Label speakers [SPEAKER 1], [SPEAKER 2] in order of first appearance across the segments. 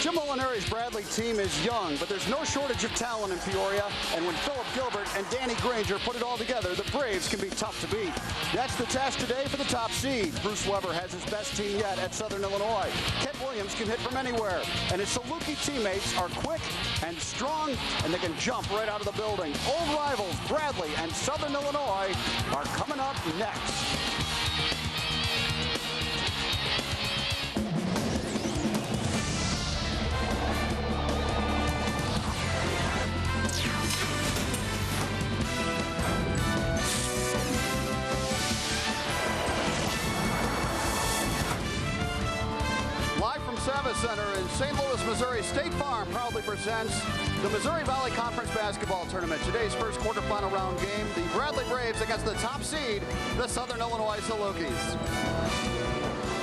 [SPEAKER 1] Jim Molinari's Bradley team is young, but there's no shortage of talent in Peoria. And when Philip Gilbert and Danny Granger put it all together, the Braves can be tough to beat. That's the task today for the top seed. Bruce Weber has his best team yet at Southern Illinois. Kent Williams can hit from anywhere. And his Saluki teammates are quick and strong, and they can jump right out of the building. Old rivals Bradley and Southern Illinois are coming up next. Center in St. Louis, Missouri. State Farm proudly presents the Missouri Valley Conference Basketball Tournament. Today's first quarterfinal round game, the Bradley Braves against the top seed, the Southern Illinois Salukis.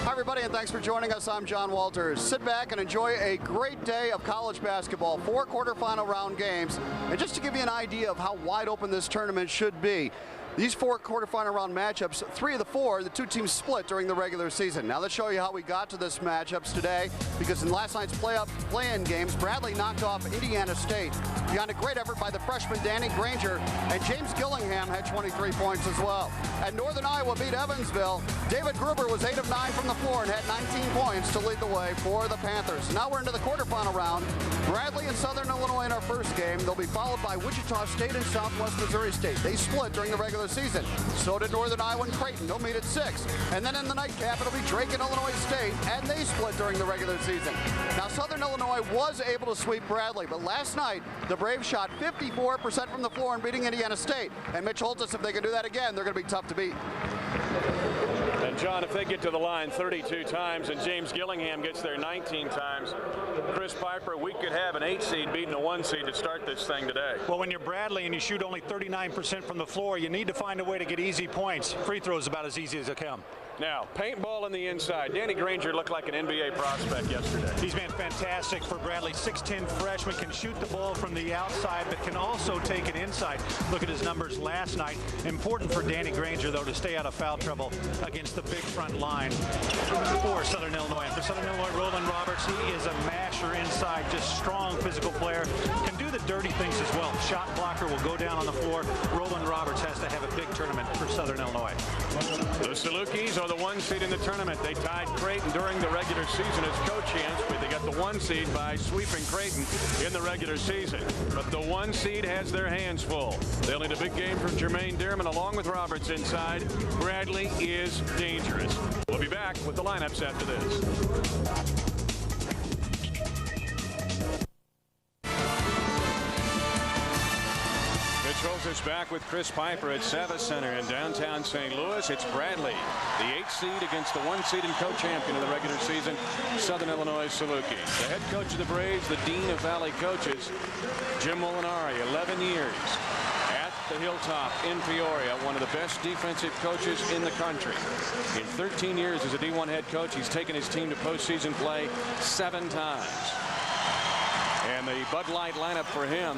[SPEAKER 1] Hi everybody, and thanks for joining us. I'm John Walters. Sit back and enjoy a great day of college basketball. 4 quarterfinal round games. And just to give you an idea of how wide open this tournament should be, these 4 quarterfinal round matchups, 3 of the 4, the 2 teams split during the regular season. Now let's show you how we got to this matchups today, because in last night's play-in games, Bradley knocked off Indiana State behind a great effort by the freshman Danny Granger, and James Gillingham had 23 points as well. And Northern Iowa beat Evansville. David Gruber was 8 of 9 from the floor and had 19 points to lead the way for the Panthers. Now we're into the quarterfinal round. Bradley and Southern Illinois in our first game. They'll be followed by Wichita State and Southwest Missouri State. They split during the regular season. So did Northern Iowa and Creighton. They'll meet at 6. And then in the nightcap, it'll be Drake and Illinois State, and they split during the regular season. Now, Southern Illinois was able to sweep Bradley, but last night, the Braves shot 54% from the floor in beating Indiana State. And Mitch told us if they can do that again, they're going to be tough to beat.
[SPEAKER 2] And John, if they get to the line 32 times and James Gillingham gets there 19 times, Chris Piper, we could have an 8 seed beating a 1 seed to start this thing today.
[SPEAKER 3] Well, when you're Bradley and you shoot only 39% from the floor, you need to find a way to get easy points. Free throws about as easy as they come.
[SPEAKER 2] Now, paintball on the inside. Danny Granger looked like an NBA prospect yesterday.
[SPEAKER 3] He's been fantastic for Bradley. 6'10" freshman, can shoot the ball from the outside, but can also take it inside. Look at his numbers last night. Important for Danny Granger, though, to stay out of foul trouble against the big front line for Southern Illinois. And for Southern Illinois, Rolan Roberts, he is a masher inside, just strong physical player. Can do the dirty things as well. Shot blocker will go down on the floor. Rolan Roberts has to have a big tournament for Southern Illinois.
[SPEAKER 2] The Salukis are the 1 seed in the tournament. They tied Creighton during the regular season as co-champs, but they got the 1 seed by sweeping Creighton in the regular season. But the 1 seed has their hands full. They'll need a big game from Jermaine Dearman along with Roberts inside. Bradley is dangerous. We'll be back with the lineups after this. Holds us back with Chris Piper at Savas Center in downtown St. Louis. It's Bradley, the 8th seed against the 1 seed and co-champion of the regular season, Southern Illinois Saluki. The head coach of the Braves, the dean of Valley coaches, Jim Molinari, 11 years at the Hilltop in Peoria, one of the best defensive coaches in the country. In 13 years as a D1 head coach, he's taken his team to postseason play 7 times. And the Bud Light lineup for him,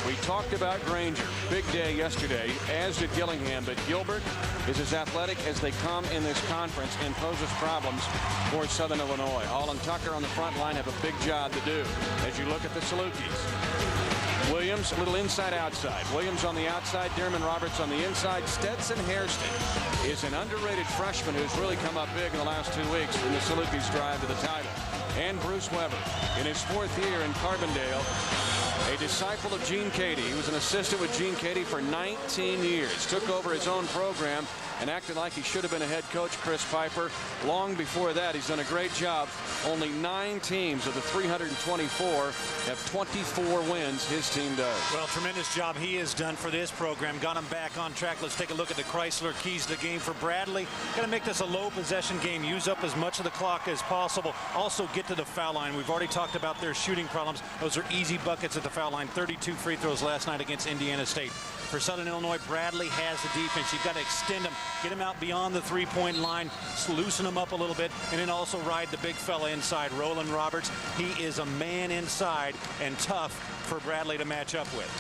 [SPEAKER 2] we talked about Granger. Big day yesterday, as did Gillingham, but Gilbert is as athletic as they come in this conference and poses problems for Southern Illinois. Hall and Tucker on the front line have a big job to do as you look at the Salukis. Williams, a little inside-outside. Williams on the outside, Dearman Roberts on the inside. Stetson Hairston is an underrated freshman who's really come up big in the last 2 weeks in the Salukis' drive to the title. And Bruce Weber, in his 4th year in Carbondale, a disciple of Gene Cady. He was an assistant with Gene Cady for 19 years. Took over his own program and acted like he should have been a head coach, Chris Piper. Long before that, he's done a great job. Only 9 teams of the 324 have 24 wins. His team does.
[SPEAKER 3] Well, tremendous job he has done for this program. Got him back on track. Let's take a look at the Chrysler keys to the game for Bradley. Got to make this a low possession game. Use up as much of the clock as possible. Also get to the foul line. We've already talked about their shooting problems. Those are easy buckets at the foul line. 32 free throws last night against Indiana State. For Southern Illinois, Bradley has the defense. You've got to extend him, get him out beyond the three-point line, loosen him up a little bit, and then also ride the big fella inside, Rolan Roberts. He is a man inside and tough for Bradley to match up with.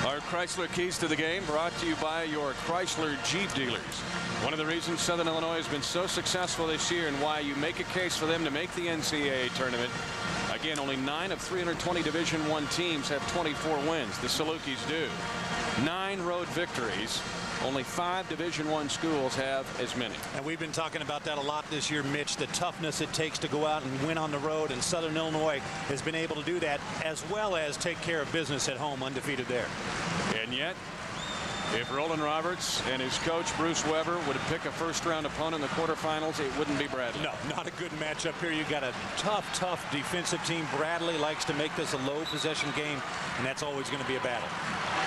[SPEAKER 2] Our Chrysler keys to the game brought to you by your Chrysler Jeep dealers. One of the reasons Southern Illinois has been so successful this year and why you make a case for them to make the NCAA tournament. A Again, only 9 of 320 Division I teams have 24 wins. The Salukis do. 9 road victories. Only 5 Division I schools have as many.
[SPEAKER 3] And we've been talking about that a lot this year, Mitch, the toughness it takes to go out and win on the road, and Southern Illinois has been able to do that, as well as take care of business at home, undefeated there.
[SPEAKER 2] And yet, if Rolan Roberts and his coach Bruce Weber would pick a first-round opponent in the quarterfinals, it wouldn't be Bradley.
[SPEAKER 3] No, not a good matchup here. You got a tough defensive team. Bradley likes to make this a low possession game, and that's always going to be a battle.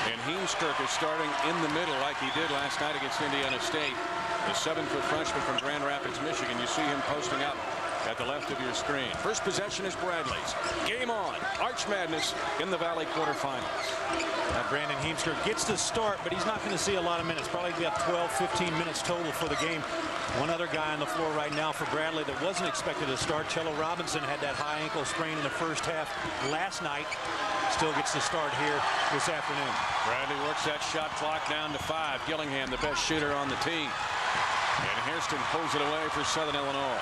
[SPEAKER 2] And Heemskirk is starting in the middle like he did last night against Indiana State. The 7-foot freshman from Grand Rapids, Michigan. You see him posting up at the left of your screen. First possession is Bradley's. Game on. Arch Madness in the Valley quarterfinals.
[SPEAKER 3] Now Brandon Heemskirk gets to start, but he's not going to see a lot of minutes. Probably about 12-15 minutes total for the game. One other guy on the floor right now for Bradley that wasn't expected to start. Cello Robinson had that high ankle sprain in the first half last night. Still gets to start here this afternoon.
[SPEAKER 2] Bradley works that shot clock down to 5. Gillingham, the best shooter on the team. And Hairston pulls it away for Southern Illinois.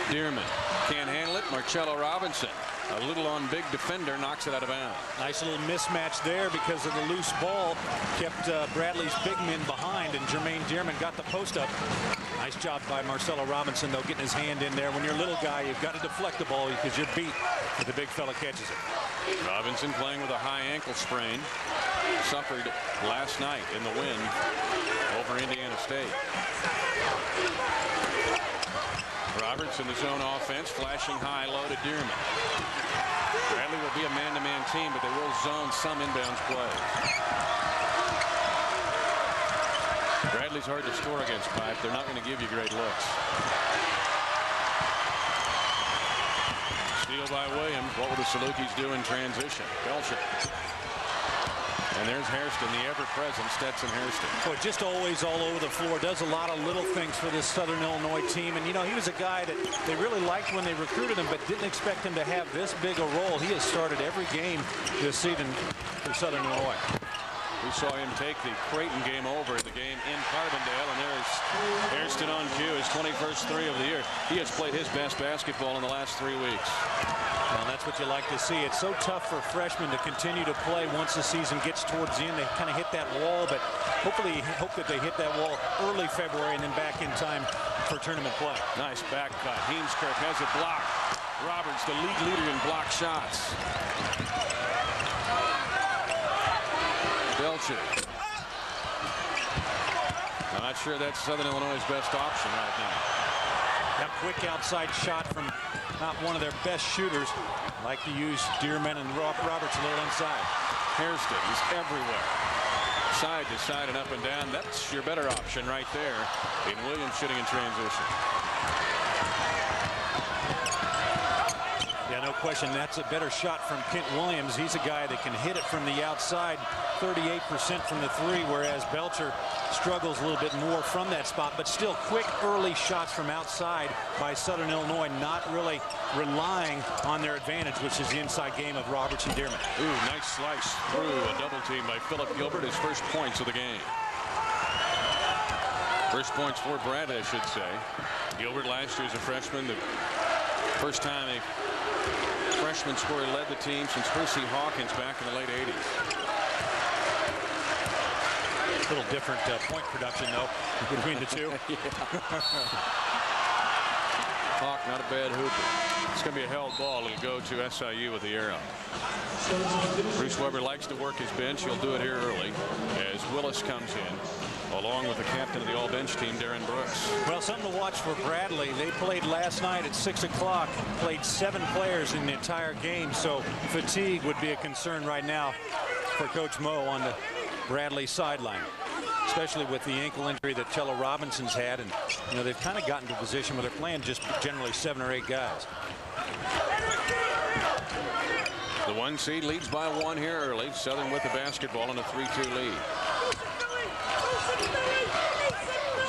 [SPEAKER 2] Dearman can't handle it. Marcello Robinson, a little on big defender, knocks it out of bounds.
[SPEAKER 3] Nice little mismatch there because of the loose ball. Kept Bradley's big men behind, and Jermaine Dearman got the post up. Nice job by Marcello Robinson, though, getting his hand in there. When you're a little guy, you've got to deflect the ball because you're beat if the big fella catches it.
[SPEAKER 2] Robinson playing with a high ankle sprain. Suffered last night in the win over Indiana State. Roberts in the zone offense, flashing high low to Dearman. Bradley will be a man-to-man team, but they will zone some inbounds plays. Bradley's hard to score against Pipe. They're not going to give you great looks. Steal by Williams. What will the Salukis do in transition? Belcher. And there's Hairston, the ever-present Stetson Hairston.
[SPEAKER 3] Boy, just always all over the floor. Does a lot of little things for this Southern Illinois team. And, you know, he was a guy that they really liked when they recruited him, but didn't expect him to have this big a role. He has started every game this season for Southern Illinois.
[SPEAKER 2] We saw him take the Creighton game over, the game in Carbondale, and there's Hairston on cue, his 21st three of the year. He has played his best basketball in the last 3 weeks.
[SPEAKER 3] Well, that's what you like to see. It's so tough for freshmen to continue to play once the season gets towards the end. They kind of hit that wall, but hopefully hope that they hit that wall early February and then back in time for tournament play.
[SPEAKER 2] Nice back cut. Heemskirk has it blocked. Roberts, the league leader in block shots. Belcher. I'm not sure that's Southern Illinois' best option right now.
[SPEAKER 3] That quick outside shot from not one of their best shooters. Like to use Dearman and Roberts a little inside.
[SPEAKER 2] Hairston is everywhere. Side to side and up and down. That's your better option right there in Williams shooting in transition.
[SPEAKER 3] Yeah, no question. That's a better shot from Kent Williams. He's a guy that can hit it from the outside, 38% from the 3, whereas Belcher struggles a little bit more from that spot, but still quick early shots from outside by Southern Illinois, not really relying on their advantage, which is the inside game of Roberts and Dearman.
[SPEAKER 2] Ooh, nice slice through a double team by Philip Gilbert, his first points of the game. First points for Bradley, I should say. Gilbert last year as a freshman, the first time a freshman scorer led the team since Hersey Hawkins back in the late 80s.
[SPEAKER 3] A little different point production, though, between the two.
[SPEAKER 2] Hawk, not a bad hooper. It's going to be a held ball. It'll go to SIU with the arrow. Bruce Weber likes to work his bench. He'll do it here early as Willis comes in, along with the captain of the all-bench team, Darren Brooks.
[SPEAKER 3] Well, something to watch for Bradley. They played last night at 6 o'clock, played 7 players in the entire game, so fatigue would be a concern right now for Coach Mo on the Bradley sideline, especially with the ankle injury that Cello Robinson's had. And, you know, they've kind of gotten to a position where they're playing just generally 7 or 8 guys.
[SPEAKER 2] The 1 seed leads by 1 here early. Southern with the basketball in a 3-2 lead.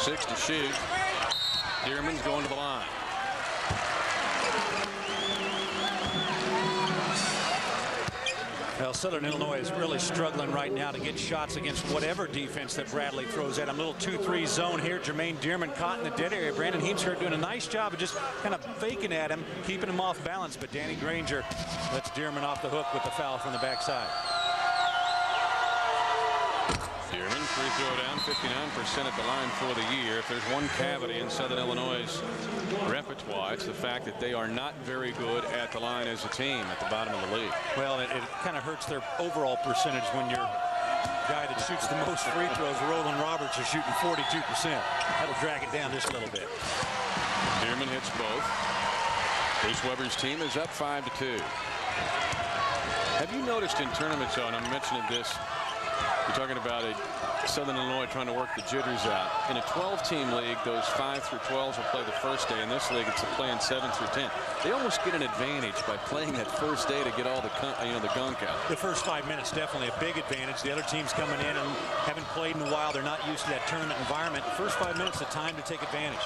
[SPEAKER 2] 6 to shoot. Dearman's going to the line.
[SPEAKER 3] Well, Well, Southern Illinois is really struggling right now to get shots against whatever defense that Bradley throws at him. Little 2-3 zone here. Jermaine Dearman caught in the dead area. Brandon Heemscher doing a nice job of just kind of faking at him, keeping him off balance. But Danny Granger lets Dearman off the hook with the foul from the backside.
[SPEAKER 2] Dearman, free throw down, 59% at the line for the year. If there's one cavity in Southern Illinois' repertoire, it's the fact that they are not very good at the line as a team at the bottom of the league.
[SPEAKER 3] Well, it kind of hurts their overall percentage when your guy that shoots the most free throws, Rolan Roberts, is shooting 42%. That'll drag it down just a little bit.
[SPEAKER 2] Dearman hits both. Bruce Weber's team is up 5-2. Have you noticed in tournaments, and I'm mentioning this, you're talking about a Southern Illinois trying to work the jitters out. In a 12-team league, those 5 through 12s will play the first day. In this league, it's playing 7 through 10. They almost get an advantage by playing that first day to get all the the gunk out.
[SPEAKER 3] The first 5 minutes definitely a big advantage. The other team's coming in and haven't played in a while. They're not used to that tournament environment. The first 5 minutes, the time to take advantage.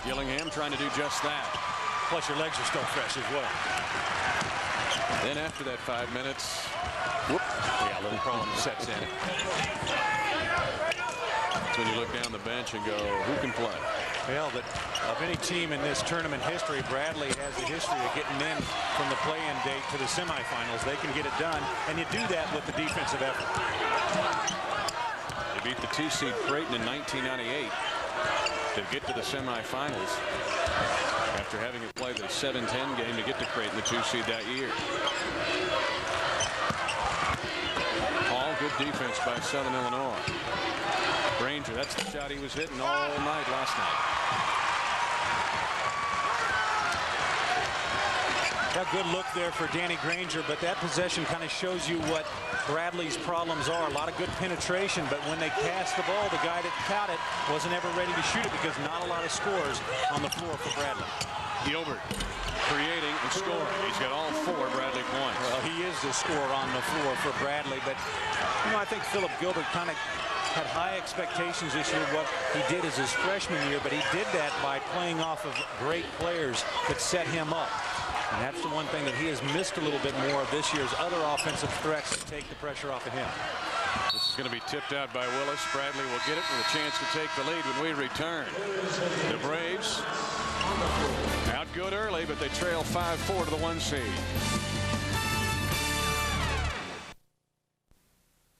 [SPEAKER 2] Gillingham trying to do just that.
[SPEAKER 3] Plus, your legs are still fresh as well.
[SPEAKER 2] Then after that 5 minutes,
[SPEAKER 3] whoop, yeah, a little problem sets in.
[SPEAKER 2] That's when you look down the bench and go, who can play?
[SPEAKER 3] Well, of any team in this tournament history, Bradley has a history of getting in from the play-in date to the semifinals. They can get it done, and you do that with the defensive effort.
[SPEAKER 2] They beat the 2-seed Creighton in 1998 to get to the semifinals, after having to play the 7-10 game to get to Creighton, the 2-seed that year. All good defense by Southern Illinois. Granger, that's the shot he was hitting all night last night.
[SPEAKER 3] A good look there for Danny Granger, but that possession kind of shows you what Bradley's problems are. A lot of good penetration, but when they cast the ball, the guy that caught it wasn't ever ready to shoot it because not a lot of scores on the floor for Bradley.
[SPEAKER 2] Gilbert creating and scoring. He's got all 4 Bradley points.
[SPEAKER 3] Well, he is the scorer on the floor for Bradley, but I think Philip Gilbert kind of had high expectations this year, what he did as his freshman year, but he did that by playing off of great players that set him up. And that's the one thing that he has missed a little bit more of this year's other offensive threats to take the pressure off of him.
[SPEAKER 2] This is going to be tipped out by Willis. Bradley will get it with a chance to take the lead when we return. The Braves out good early, but they trail 5-4 to the 1 seed.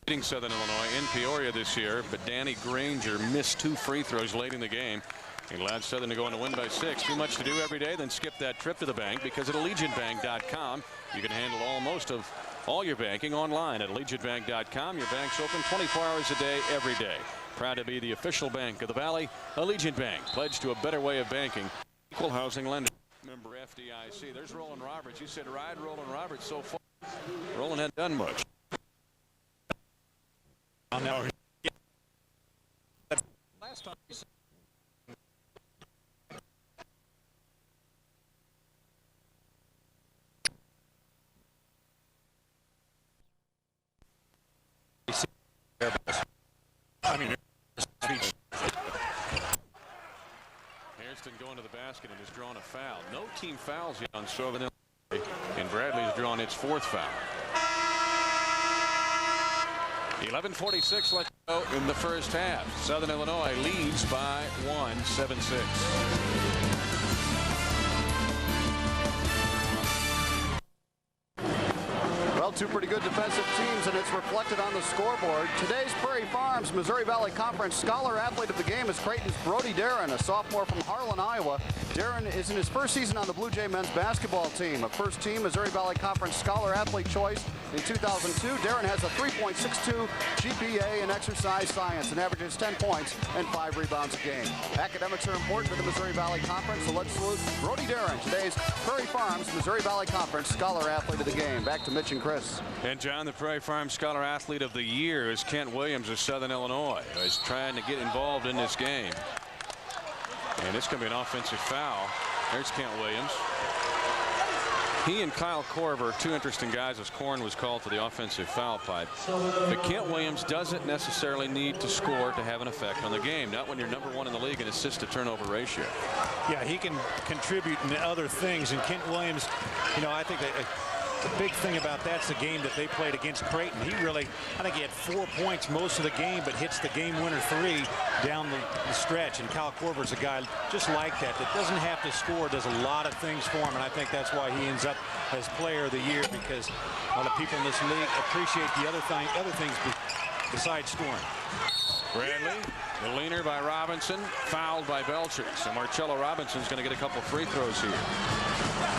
[SPEAKER 2] Beating Southern Illinois in Peoria this year, but Danny Granger missed 2 free throws late in the game. He allowed Southern to go on to win by 6. Too much to do every day, then skip that trip to the bank, because at AllegiantBank.com you can handle most of all your banking online. At AllegiantBank.com, your bank's open 24 hours a day, every day. Proud to be the official bank of the Valley. Allegiant Bank, pledged to a better way of banking. Equal housing lender. Member FDIC. There's Rolan Roberts. You said ride Rolan Roberts so far. Rolan hadn't done much.
[SPEAKER 3] Last time he said
[SPEAKER 2] Hairston going to the basket and has drawn a foul. No team fouls yet on Southern Illinois, and Bradley's drawn its 4th foul. 11:46 left to go in the first half. Southern Illinois leads by 1, 7-6.
[SPEAKER 1] Well, 2 pretty good defensive teams, and it's reflected on the scoreboard. Today's Prairie Farms Missouri Valley Conference Scholar Athlete of the Game is Creighton's Brody Darren, a sophomore from Harlan, Iowa. Darren is in his first season on the Blue Jay men's basketball team, a first-team Missouri Valley Conference Scholar Athlete choice in 2002. Darren has a 3.62 GPA in exercise science and averages 10 points and 5 rebounds a game. Academics are important to the Missouri Valley Conference, so let's salute Brody Darren, today's Prairie Farms Missouri Valley Conference Scholar Athlete of the Game. Back to Mitch and Chris.
[SPEAKER 2] And John, the Prairie Farm Scholar Athlete of the Year is Kent Williams of Southern Illinois, who is trying to get involved in this game. And it's going to be an offensive foul. There's Kent Williams. He and Kyle Korver, 2 interesting guys, as Korn was called to the offensive foul pipe. But Kent Williams doesn't necessarily need to score to have an effect on the game. Not when you're number 1 in the league in assist to turnover ratio.
[SPEAKER 3] Yeah, he can contribute in other things. And Kent Williams, I think that The big thing about that's the game that they played against Creighton. He really, I think he had 4 points most of the game, but hits the game winner 3 down the stretch. And Kyle Korver's a guy just like that doesn't have to score, does a lot of things for him. And I think that's why he ends up as player of the year, because a lot of people in this league appreciate the other things besides scoring.
[SPEAKER 2] Bradley, the leaner by Robinson, fouled by Belcher. So Marcello Robinson's going to get a couple free throws here.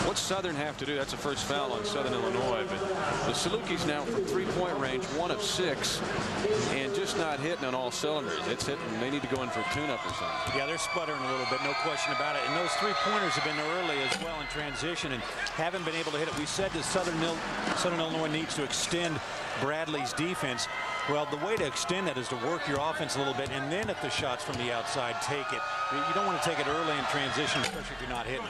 [SPEAKER 2] What's Southern have to do? That's the first foul on Southern Illinois. But the Salukis now from 3-point range, 1 of 6, and just not hitting on all cylinders. It's hitting. They need to go in for a tune-up or something.
[SPEAKER 3] Yeah, they're sputtering a little bit, no question about it. And those 3-pointers have been early as well in transition and haven't been able to hit it. We said that Southern Illinois needs to extend Bradley's defense. Well, the way to extend that is to work your offense a little bit, and then if the shots from the outside, take it. You don't want to take it early in transition, especially if you're not hitting.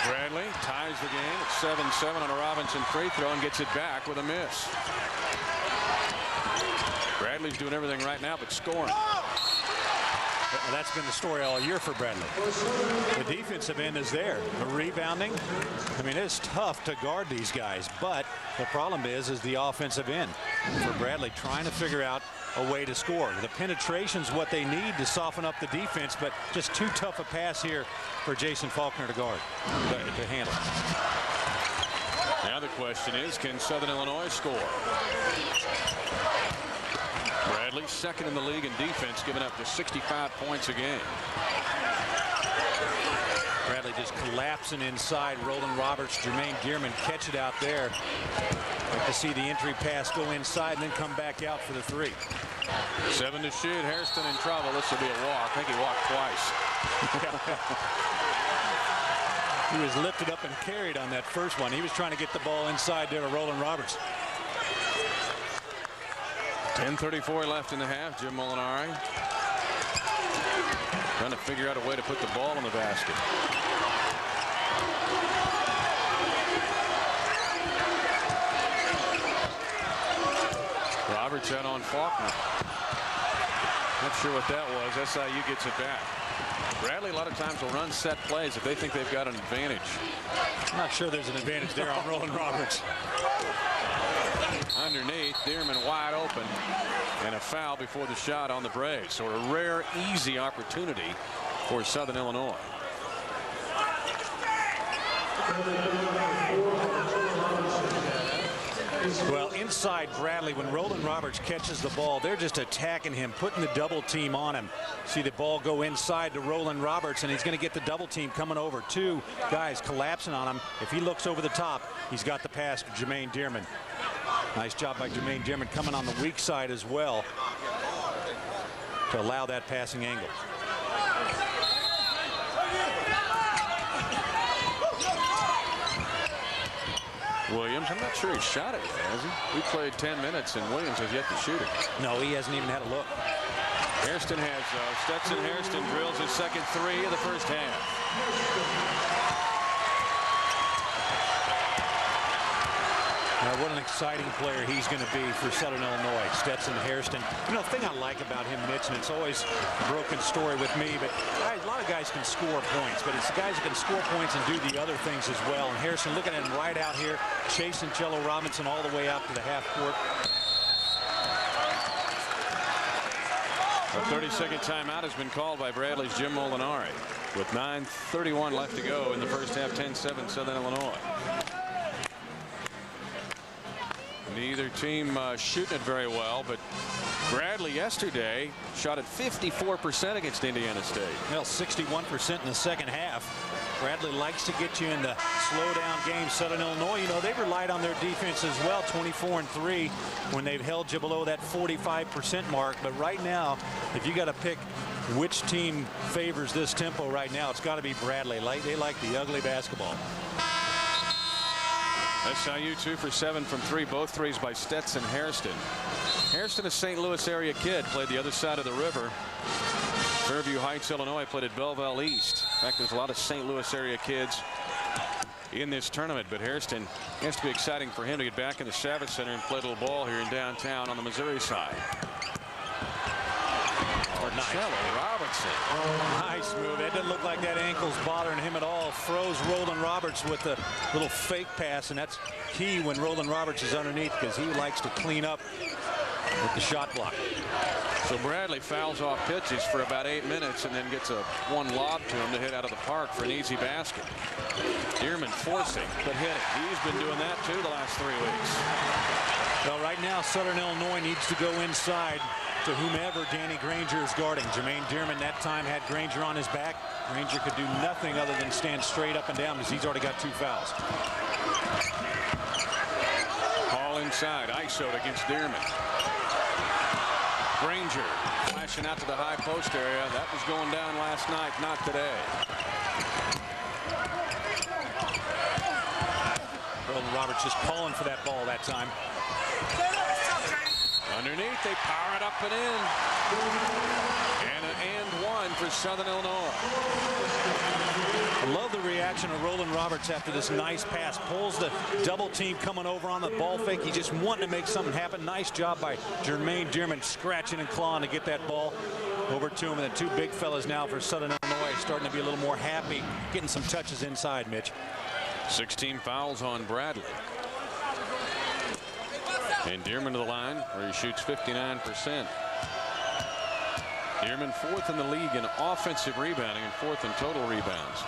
[SPEAKER 2] Bradley ties the game at 7-7 on a Robinson free throw and gets it back with a miss. Bradley's doing everything right now but scoring.
[SPEAKER 3] Well, that's been the story all year for Bradley. The defensive end is there. The rebounding, I mean, it's tough to guard these guys, but the problem is the offensive end for Bradley, trying to figure out a way to score. The penetration's what they need to soften up the defense, but just too tough a pass here for Jason Faulkner to guard, to handle.
[SPEAKER 2] Now the question is, can Southern Illinois score? Bradley, second in the league in defense, giving up to 65 points a game.
[SPEAKER 3] Bradley just collapsing inside. Rolan Roberts, Jermaine Dearman catch it out there. Like to see the entry pass go inside and then come back out for the 3.
[SPEAKER 2] 7 to shoot. Hairston in trouble. This will be a walk. I think he walked twice.
[SPEAKER 3] He was lifted up and carried on that first one. He was trying to get the ball inside there to Rolan Roberts.
[SPEAKER 2] 10:34 left in the half. Jim Molinari trying to figure out a way to put the ball in the basket. Roberts out on Faulkner. Not sure what that was. SIU gets it back. Bradley a lot of times will run set plays if they think they've got an advantage.
[SPEAKER 3] I'm not sure there's an advantage there on Rolan Roberts.
[SPEAKER 2] Underneath, Dearman wide open, and a foul before the shot on the Braves. So a rare, easy opportunity for Southern Illinois.
[SPEAKER 3] Well, inside Bradley, when Rolan Roberts catches the ball, they're just attacking him, putting the double team on him. See the ball go inside to Rolan Roberts, and he's going to get the double team coming over. 2 guys collapsing on him. If he looks over the top, he's got the pass to Jermaine Dearman. Nice job by Jermaine Dearman coming on the weak side as well to allow that passing angle.
[SPEAKER 2] Williams, I'm not sure he shot it yet, has he? We played 10 minutes and Williams has yet to shoot it.
[SPEAKER 3] No, he hasn't even had a look.
[SPEAKER 2] Hairston has Stetson Hairston drills his second 3 of the first half.
[SPEAKER 3] Now, what an exciting player he's going to be for Southern Illinois, Stetson Hairston. You know, the thing I like about him, Mitch, and it's always a broken story with me, but a lot of guys can score points, but it's the guys that can score points and do the other things as well. And Hairston, looking at him right out here, chasing Cello Robinson all the way out to the half court.
[SPEAKER 2] A 30-second timeout has been called by Bradley's Jim Molinari. With 9:31 left to go in the first half, 10-7 Southern Illinois. Neither team shooting it very well, but Bradley yesterday shot at 54% against Indiana State.
[SPEAKER 3] Well, 61% in the second half. Bradley likes to get you in the slow-down games. Southern Illinois, you know, they relied on their defense as well, 24-3, when they've held you below that 45% mark. But right now, if you got to pick which team favors this tempo right now, it's got to be Bradley. They like the ugly basketball.
[SPEAKER 2] SIU 2 for 7 from 3, both threes by Stetson Hairston. Hairston, a St. Louis area kid, played the other side of the river. Fairview Heights, Illinois, played at Belleville East. In fact, there's a lot of St. Louis area kids in this tournament, but Hairston, it has to be exciting for him to get back in the Savage Center and play a little ball here in downtown on the Missouri side.
[SPEAKER 3] Nice.
[SPEAKER 2] Robertson.
[SPEAKER 3] Nice move. It doesn't look like that ankle's bothering him at all. Froze Rolan Roberts with a little fake pass, and that's key when Rolan Roberts is underneath because he likes to clean up with the shot block.
[SPEAKER 2] So Bradley fouls off pitches for about 8 minutes and then gets one lob to him to hit out of the park for an easy basket. Dearman forcing but hitting. He's been doing that too the last 3 weeks.
[SPEAKER 3] Well, right now Southern Illinois needs to go inside to whomever Danny Granger is guarding. Jermaine Dearman that time had Granger on his back. Granger could do nothing other than stand straight up and down because he's already got 2 fouls.
[SPEAKER 2] Hall inside, ISO'd against Dearman. Granger flashing out to the high post area. That was going down last night, not today.
[SPEAKER 3] Rolan Roberts just calling for that ball that time.
[SPEAKER 2] Underneath, they power it up and in. And an and one for Southern Illinois.
[SPEAKER 3] I love the reaction of Rolan Roberts after this nice pass. Pulls the double team coming over on the ball fake. He just wanted to make something happen. Nice job by Jermaine Dearman scratching and clawing to get that ball over to him. And the 2 big fellas now for Southern Illinois starting to be a little more happy, getting some touches inside, Mitch.
[SPEAKER 2] 16 fouls on Bradley. And Dearman to the line where he shoots 59%. Dearman 4th in the league in offensive rebounding and 4th in total rebounds.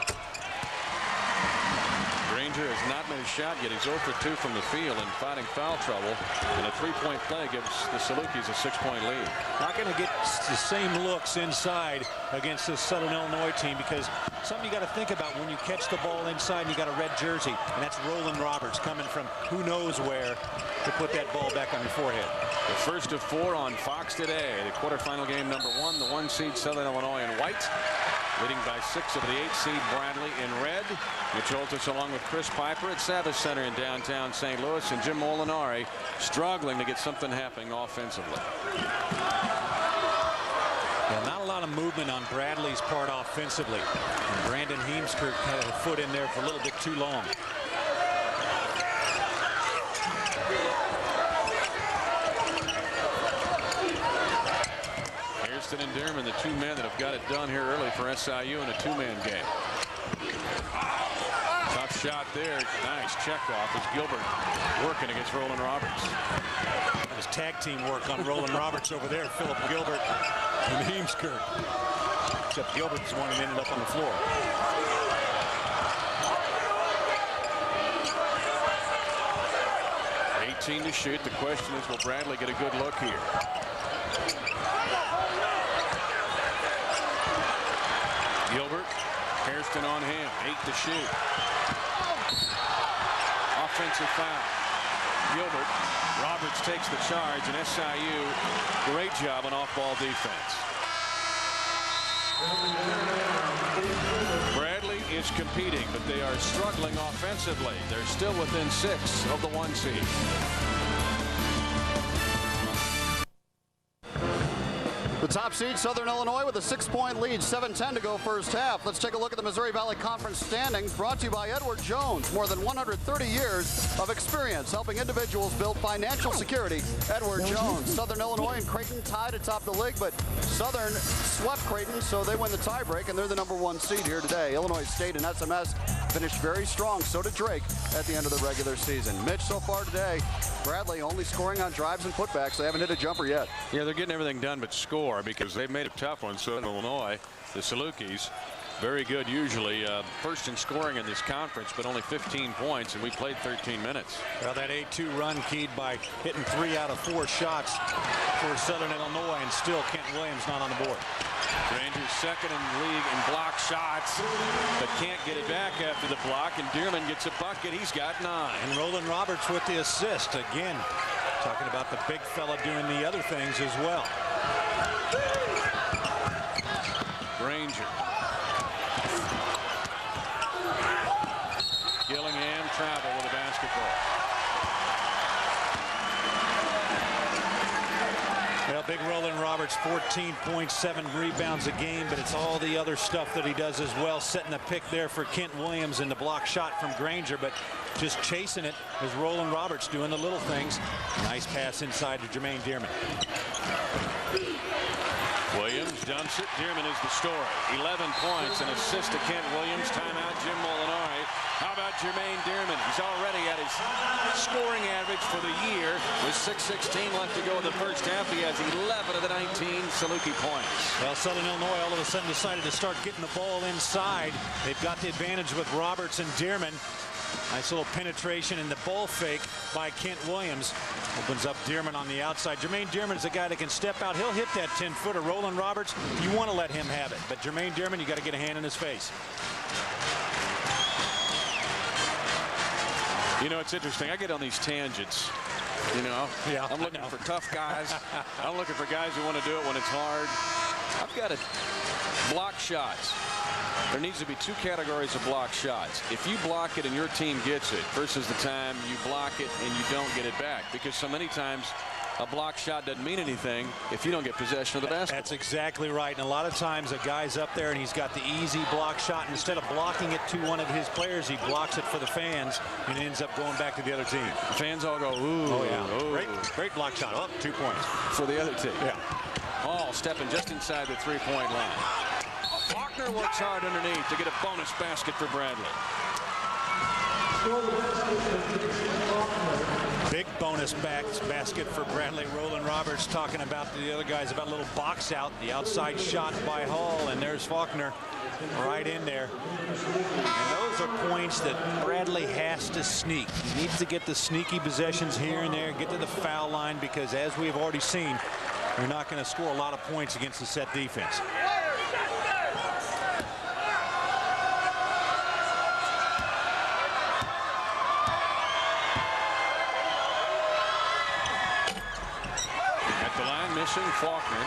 [SPEAKER 2] Granger has not made a shot yet. He's 0 for 2 from the field and fighting foul trouble. And a 3-point play gives the Salukis a 6-point lead.
[SPEAKER 3] Not going to get the same looks inside against this Southern Illinois team because something you got to think about when you catch the ball inside and you got a red jersey, and that's Rolan Roberts coming from who knows where to put that ball back on your forehead.
[SPEAKER 2] The first of 4 on Fox today. The quarterfinal game number 1, the 1 seed Southern Illinois in white, leading by 6 over the 8 seed Bradley in red. Mitch Oltis along with Chris Piper at Savage Center in downtown St. Louis, and Jim Molinari struggling to get something happening offensively.
[SPEAKER 3] Well, not a lot of movement on Bradley's part offensively. And Brandon Heemskirk had a foot in there for a little bit too long.
[SPEAKER 2] Hairston and Darren, the 2 men that have got it done here early for SIU in a 2-man game. Tough shot there. Nice check off as Gilbert working against Rolan Roberts.
[SPEAKER 3] That was tag team work on Rolan Roberts over there. Philip Gilbert and Heemskirk. Except Gilbert's the one who ended up on the floor.
[SPEAKER 2] To shoot. The question is, will Bradley get a good look here? Gilbert, Hairston on him, 8 to shoot. Offensive foul. Gilbert, Roberts takes the charge, and SIU, great job on off-ball defense. Bradley is competing, but they are struggling offensively. They're still within 6 of the 1 seed.
[SPEAKER 1] The top seed, Southern Illinois, with a 6-point lead, 7:10 to go first half. Let's take a look at the Missouri Valley Conference standings, brought to you by Edward Jones. More than 130 years of experience helping individuals build financial security. Edward Jones. Southern Illinois and Creighton tied atop the league, but Southern swept Creighton, so they win the tiebreak, and they're the number 1 seed here today. Illinois State and SMS finished very strong. So did Drake at the end of the regular season. Mitch, so far today, Bradley only scoring on drives and putbacks. They haven't hit a jumper yet.
[SPEAKER 2] Yeah, they're getting everything done but score because they've made it tough on Southern Illinois. The Salukis, very good usually. First in scoring in this conference, but only 15 points, and we played 13 minutes.
[SPEAKER 3] Well, that 8-2 run keyed by hitting 3 out of 4 shots for Southern Illinois, and still Kent Williams not on the board.
[SPEAKER 2] Rangers second in the league in block shots, but can't get it back after the block, and Dearman gets a bucket. He's got 9.
[SPEAKER 3] And Rolan Roberts with the assist. Again, talking about the big fella doing the other things as well.
[SPEAKER 2] Granger. Gillingham travel with a basketball.
[SPEAKER 3] Well, big Rolan Roberts, 14.7 rebounds a game, but it's all the other stuff that he does as well. Setting a pick there for Kent Williams in the block shot from Granger, but just chasing it is Rolan Roberts doing the little things. Nice pass inside to Jermaine Dearman.
[SPEAKER 2] Williams dumps it. Dearman is the story. 11 points, an assist to Kent Williams. Timeout, Jim Molinari. How about Jermaine Dearman? He's already at his scoring average for the year with 6:16 left to go in the first half. He has 11 of the 19 Saluki points.
[SPEAKER 3] Well, Southern Illinois all of a sudden decided to start getting the ball inside. They've got the advantage with Roberts and Dearman. Nice little penetration in the ball fake by Kent Williams. Opens up Dearman on the outside. Jermaine Dearman is a guy that can step out. He'll hit that 10-footer. Rolan Roberts, you want to let him have it. But Jermaine Dearman, you got to get a hand in his face.
[SPEAKER 2] You know, it's interesting. I get on these tangents. You know,
[SPEAKER 3] yeah,
[SPEAKER 2] I'm looking for tough guys. I'm looking for guys who want to do it when it's hard. I've got to block shots. There needs to be two categories of block shots. If you block it and your team gets it versus the time you block it and you don't get it back, because so many times a block shot doesn't mean anything if you don't get possession of the basketball.
[SPEAKER 3] That's exactly right. And a lot of times a guy's up there and he's got the easy block shot. And instead of blocking it to one of his players, he blocks it for the fans and ends up going back to the other team.
[SPEAKER 2] The fans all go, ooh.
[SPEAKER 3] Oh, yeah.
[SPEAKER 2] Ooh.
[SPEAKER 3] Great block shot. Oh, 2 points.
[SPEAKER 2] For the other team.
[SPEAKER 3] Yeah.
[SPEAKER 2] Hall stepping just inside the three-point line. Faulkner works hard underneath to get a bonus basket for Bradley.
[SPEAKER 3] Big bonus basket for Bradley. Rolan Roberts talking about the other guys about a little box out. The outside shot by Hall, and there's Faulkner right in there. And those are points that Bradley has to sneak. He needs to get the sneaky possessions here and there, get to the foul line, because as we've already seen, you're not going to score a lot of points against the set defense.
[SPEAKER 2] Missing Faulkner,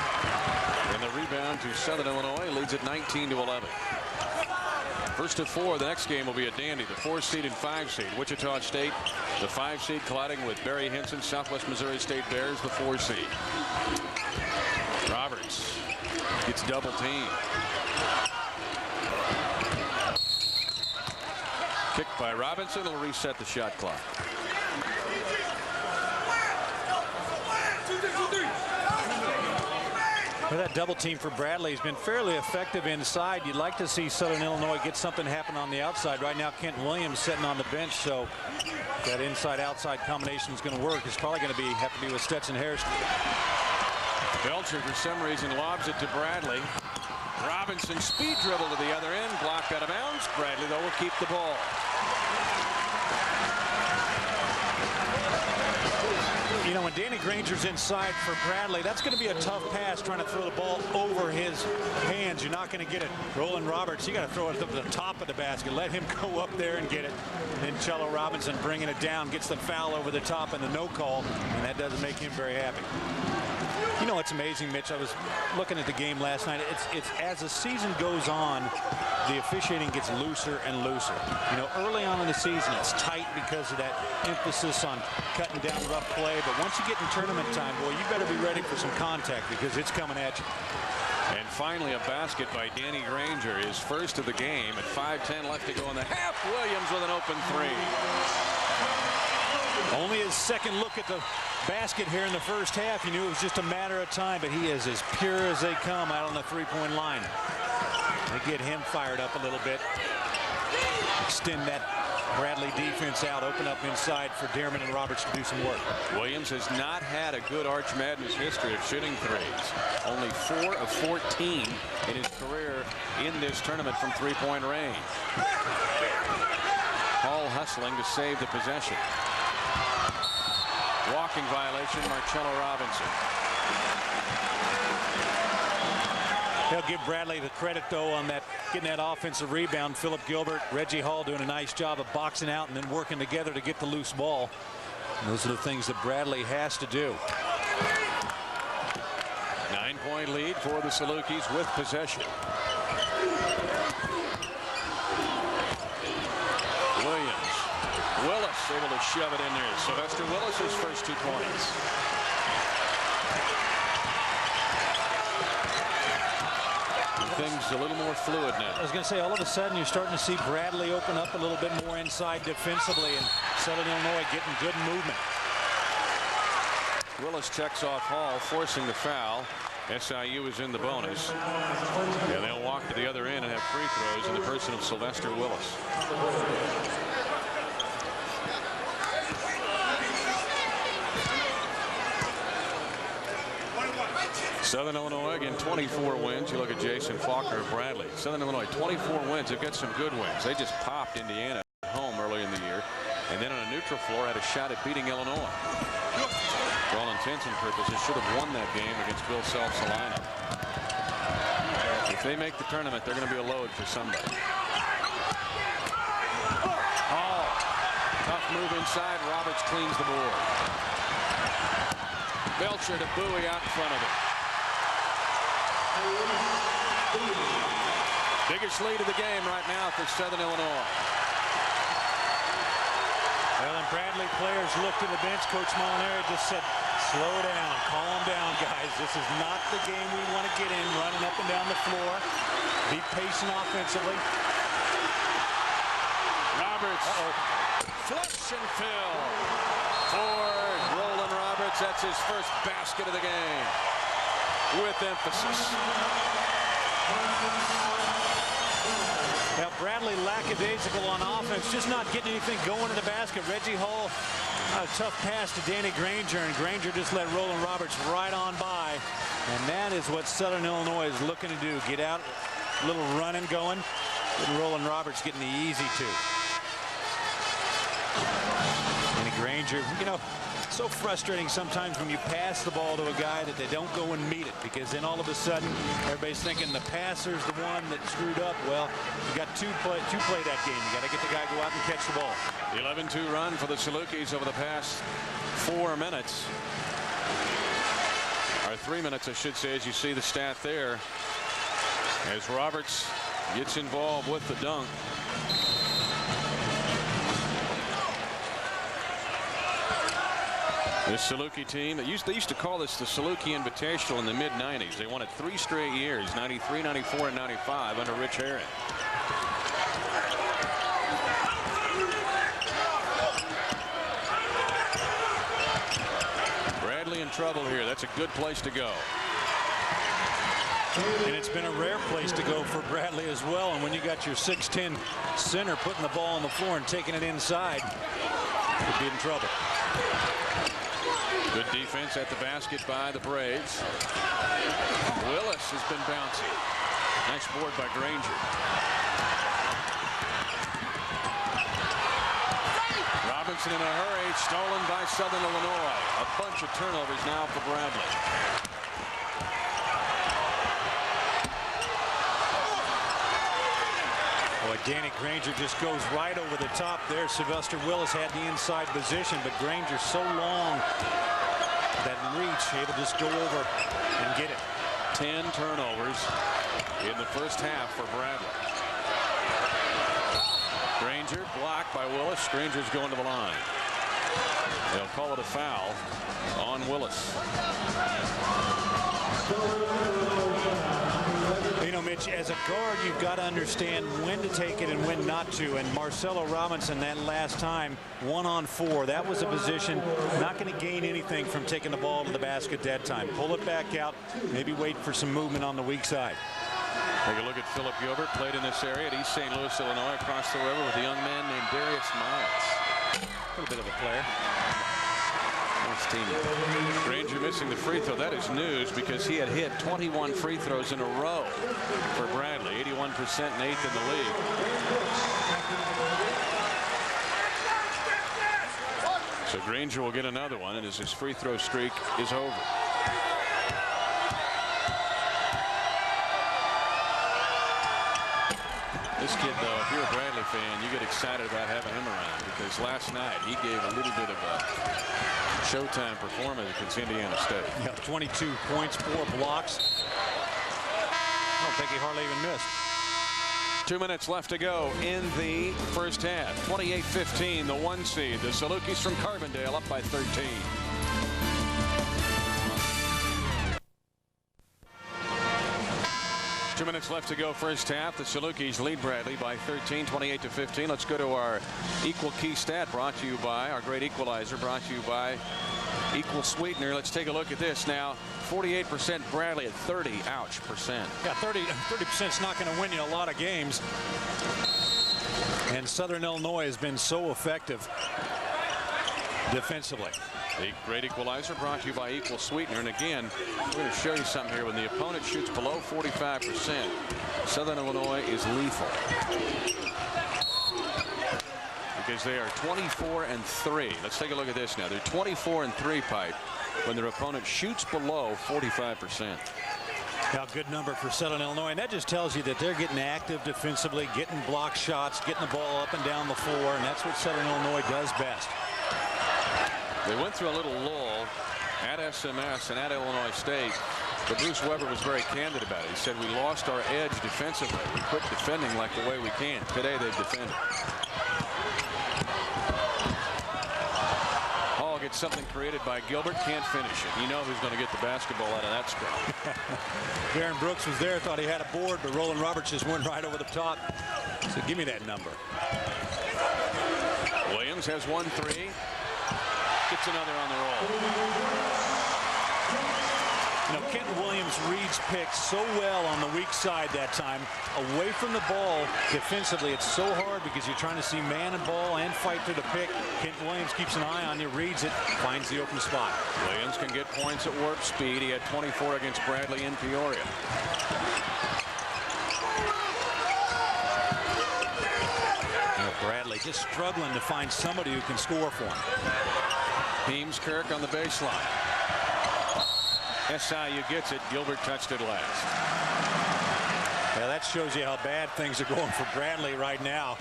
[SPEAKER 2] and the rebound to Southern Illinois leads at 19-11. First of four. The next game will be at Dandy, the 4 seed and 5 seed. Wichita State, the 5 seed, colliding with Barry Hinson. Southwest Missouri State Bears, the 4 seed. Roberts gets double teamed. Kicked by Robinson. It'll reset the shot clock.
[SPEAKER 3] Well, that double team for Bradley has been fairly effective inside. You'd like to see Southern Illinois get something happen on the outside. Right now, Kent Williams sitting on the bench, so that inside-outside combination is going to work. It's probably going to have to be with Stetson Hairston.
[SPEAKER 2] Belcher, for some reason, lobs it to Bradley. Robinson speed dribble to the other end, blocked out of bounds. Bradley, though, will keep the ball.
[SPEAKER 3] You know, when Danny Granger's inside for Bradley, that's going to be a tough pass trying to throw the ball over his hands. You're not going to get it. Rolan Roberts, you got to throw it up to the top of the basket. Let him go up there and get it. And then Cello Robinson bringing it down, gets the foul over the top and the no call, and that doesn't make him very happy. You know, it's amazing, Mitch. I was looking at the game last night. It's as the season goes on, the officiating gets looser and looser. You know, early on in the season, it's tight because of that emphasis on cutting down rough play. But once you get in tournament time, boy, you better be ready for some contact because it's coming at you.
[SPEAKER 2] And finally, a basket by Danny Granger, his first of the game at 5:10 left to go in the half. Williams with an open three.
[SPEAKER 3] Only his second look at the basket here in the first half. He knew it was just a matter of time, but he is as pure as they come out on the three-point line. They get him fired up a little bit. Extend that Bradley defense out, open up inside for Dearman and Roberts to do some work.
[SPEAKER 2] Williams has not had a good Arch Madness history of shooting threes. Only 4 of 14 in his career in this tournament from three-point range. Hall hustling to save the possession. Walking violation, Marcello Robinson.
[SPEAKER 3] They'll give Bradley the credit, though, on that getting that offensive rebound. Philip Gilbert, Reggie Hall doing a nice job of boxing out and then working together to get the loose ball. And those are the things that Bradley has to do.
[SPEAKER 2] 9-point lead for the Salukis with possession. Willis able to shove it in there. Sylvester Willis's first 2 points. Things a little more fluid now.
[SPEAKER 3] I was going to say, all of a sudden, you're starting to see Bradley open up a little bit more inside defensively, and Southern Illinois getting good movement.
[SPEAKER 2] Willis checks off Hall, forcing the foul. SIU is in the bonus, and they'll walk to the other end and have free throws in the person of Sylvester Willis. Southern Illinois again 24 wins. You look at Jason Faulkner of Bradley. Southern Illinois 24 wins. They've got some good wins. They just popped Indiana at home early in the year, and then on a neutral floor had a shot at beating Illinois. For all intents and purposes, should have won that game against Bill Self's Salina. If they make the tournament, they're going to be a load for somebody. Oh, tough move inside. Roberts cleans the board. Belcher to Buie out in front of him. Biggest lead of the game right now for Southern Illinois.
[SPEAKER 3] Well, and Bradley players looked to the bench. Coach Molinari just said, slow down, calm down, guys. This is not the game we want to get in, running up and down the floor. Be patient offensively.
[SPEAKER 2] Roberts. Flush and fill for Rolan Roberts. That's his first basket of the game. With emphasis.
[SPEAKER 3] Now Bradley lackadaisical on offense, just not getting anything going in the basket. Reggie Hall, a tough pass to Danny Granger, and Granger just let Rolan Roberts right on by. And that is what Southern Illinois is looking to do. Get out, a little running going, and Rolan Roberts getting the easy two. Danny Granger, you know, so frustrating sometimes when you pass the ball to a guy that they don't go and meet it, because then all of a sudden everybody's thinking the passer's the one that screwed up. Well, you got two play that game. You got to get the guy go out and catch the ball.
[SPEAKER 2] 11-2 run for the Salukis over the past 4 minutes. Or 3 minutes, I should say, as you see the stat there. As Roberts gets involved with the dunk. This Saluki team, they used to call this the Saluki Invitational in the mid-90s. They won it 3 straight years, 93, 94, and 95 under Rich Herring. Bradley in trouble here. That's a good place to go.
[SPEAKER 3] And it's been a rare place to go for Bradley as well. And when you got your 6'10" center putting the ball on the floor and taking it inside, you'd be in trouble.
[SPEAKER 2] Good defense at the basket by the Braves. Willis has been bouncing. Nice board by Granger. Robinson in a hurry, stolen by Southern Illinois. A bunch of turnovers now for Bradley.
[SPEAKER 3] Boy, Danny Granger just goes right over the top there. Sylvester Willis had the inside position, but Granger so long that reach, able to just go over and get it.
[SPEAKER 2] 10 turnovers in the first half for Bradley. Granger blocked by Willis. Granger's going to the line. They'll call it a foul on Willis.
[SPEAKER 3] You know, Mitch, as a guard, you've got to understand when to take it and when not to. And Marcelo Robinson, that last time, 1-on-4, that was a position not going to gain anything from taking the ball to the basket that time. Pull it back out, maybe wait for some movement on the weak side.
[SPEAKER 2] Take a look at Philip Gilbert, played in this area at East St. Louis, Illinois, across the river with a young man named Darius Miles.
[SPEAKER 3] A little bit of a player.
[SPEAKER 2] Granger missing the free throw. That is news because he had hit 21 free throws in a row for Bradley. 81% and 8th in the league. So Granger will get another one, and as his free throw streak is over. This kid, though, if you're a Bradley fan, you get excited about having him around, because last night he gave a little bit of a showtime performance against Indiana State.
[SPEAKER 3] Yeah, 22 points, 4 blocks. I don't think he hardly even missed.
[SPEAKER 2] 2 minutes left to go in the first half. 28-15, the 1 seed. The Salukis from Carbondale up by 13. Two minutes left to go first half. The Salukis lead Bradley by 13, 28-15. Let's go to our equal key stat brought to you by our great equalizer, brought to you by Equal Sweetener. Let's take a look at this now. 48%. Bradley at 30. Ouch, percent.
[SPEAKER 3] Yeah, 30% is not going to win you a lot of games. And Southern Illinois has been so effective defensively.
[SPEAKER 2] The great equalizer brought to you by Equal Sweetener. And again, we're going to show you something here. When the opponent shoots below 45%, Southern Illinois is lethal. Because they are 24-3. Let's take a look at this now. They're 24-3 pipe when their opponent shoots below 45%.
[SPEAKER 3] Now, good number for Southern Illinois, and that just tells you that they're getting active defensively, getting block shots, getting the ball up and down the floor, and that's what Southern Illinois does best.
[SPEAKER 2] They went through a little lull at SMS and at Illinois State, but Bruce Weber was very candid about it. He said, we lost our edge defensively. We quit defending like the way we can. Today they've defended. Hall gets something created by Gilbert, can't finish it. You know who's going to get the basketball out of that scrum.
[SPEAKER 3] Darren Brooks was there, thought he had a board, but Rolan Roberts just went right over the top. So give me that number.
[SPEAKER 2] Williams has 1-3. Gets another on the roll.
[SPEAKER 3] You know, Kenton Williams reads picks so well on the weak side that time. Away from the ball defensively, it's so hard because you're trying to see man and ball and fight through the pick. Kenton Williams keeps an eye on you, reads it, finds the open spot.
[SPEAKER 2] Williams can get points at warp speed. He had 24 against Bradley in Peoria.
[SPEAKER 3] Bradley just struggling to find somebody who can score for him.
[SPEAKER 2] Heemskirk on the baseline. SIU gets it. Gilbert touched it last.
[SPEAKER 3] Yeah, that shows you how bad things are going for Bradley right now.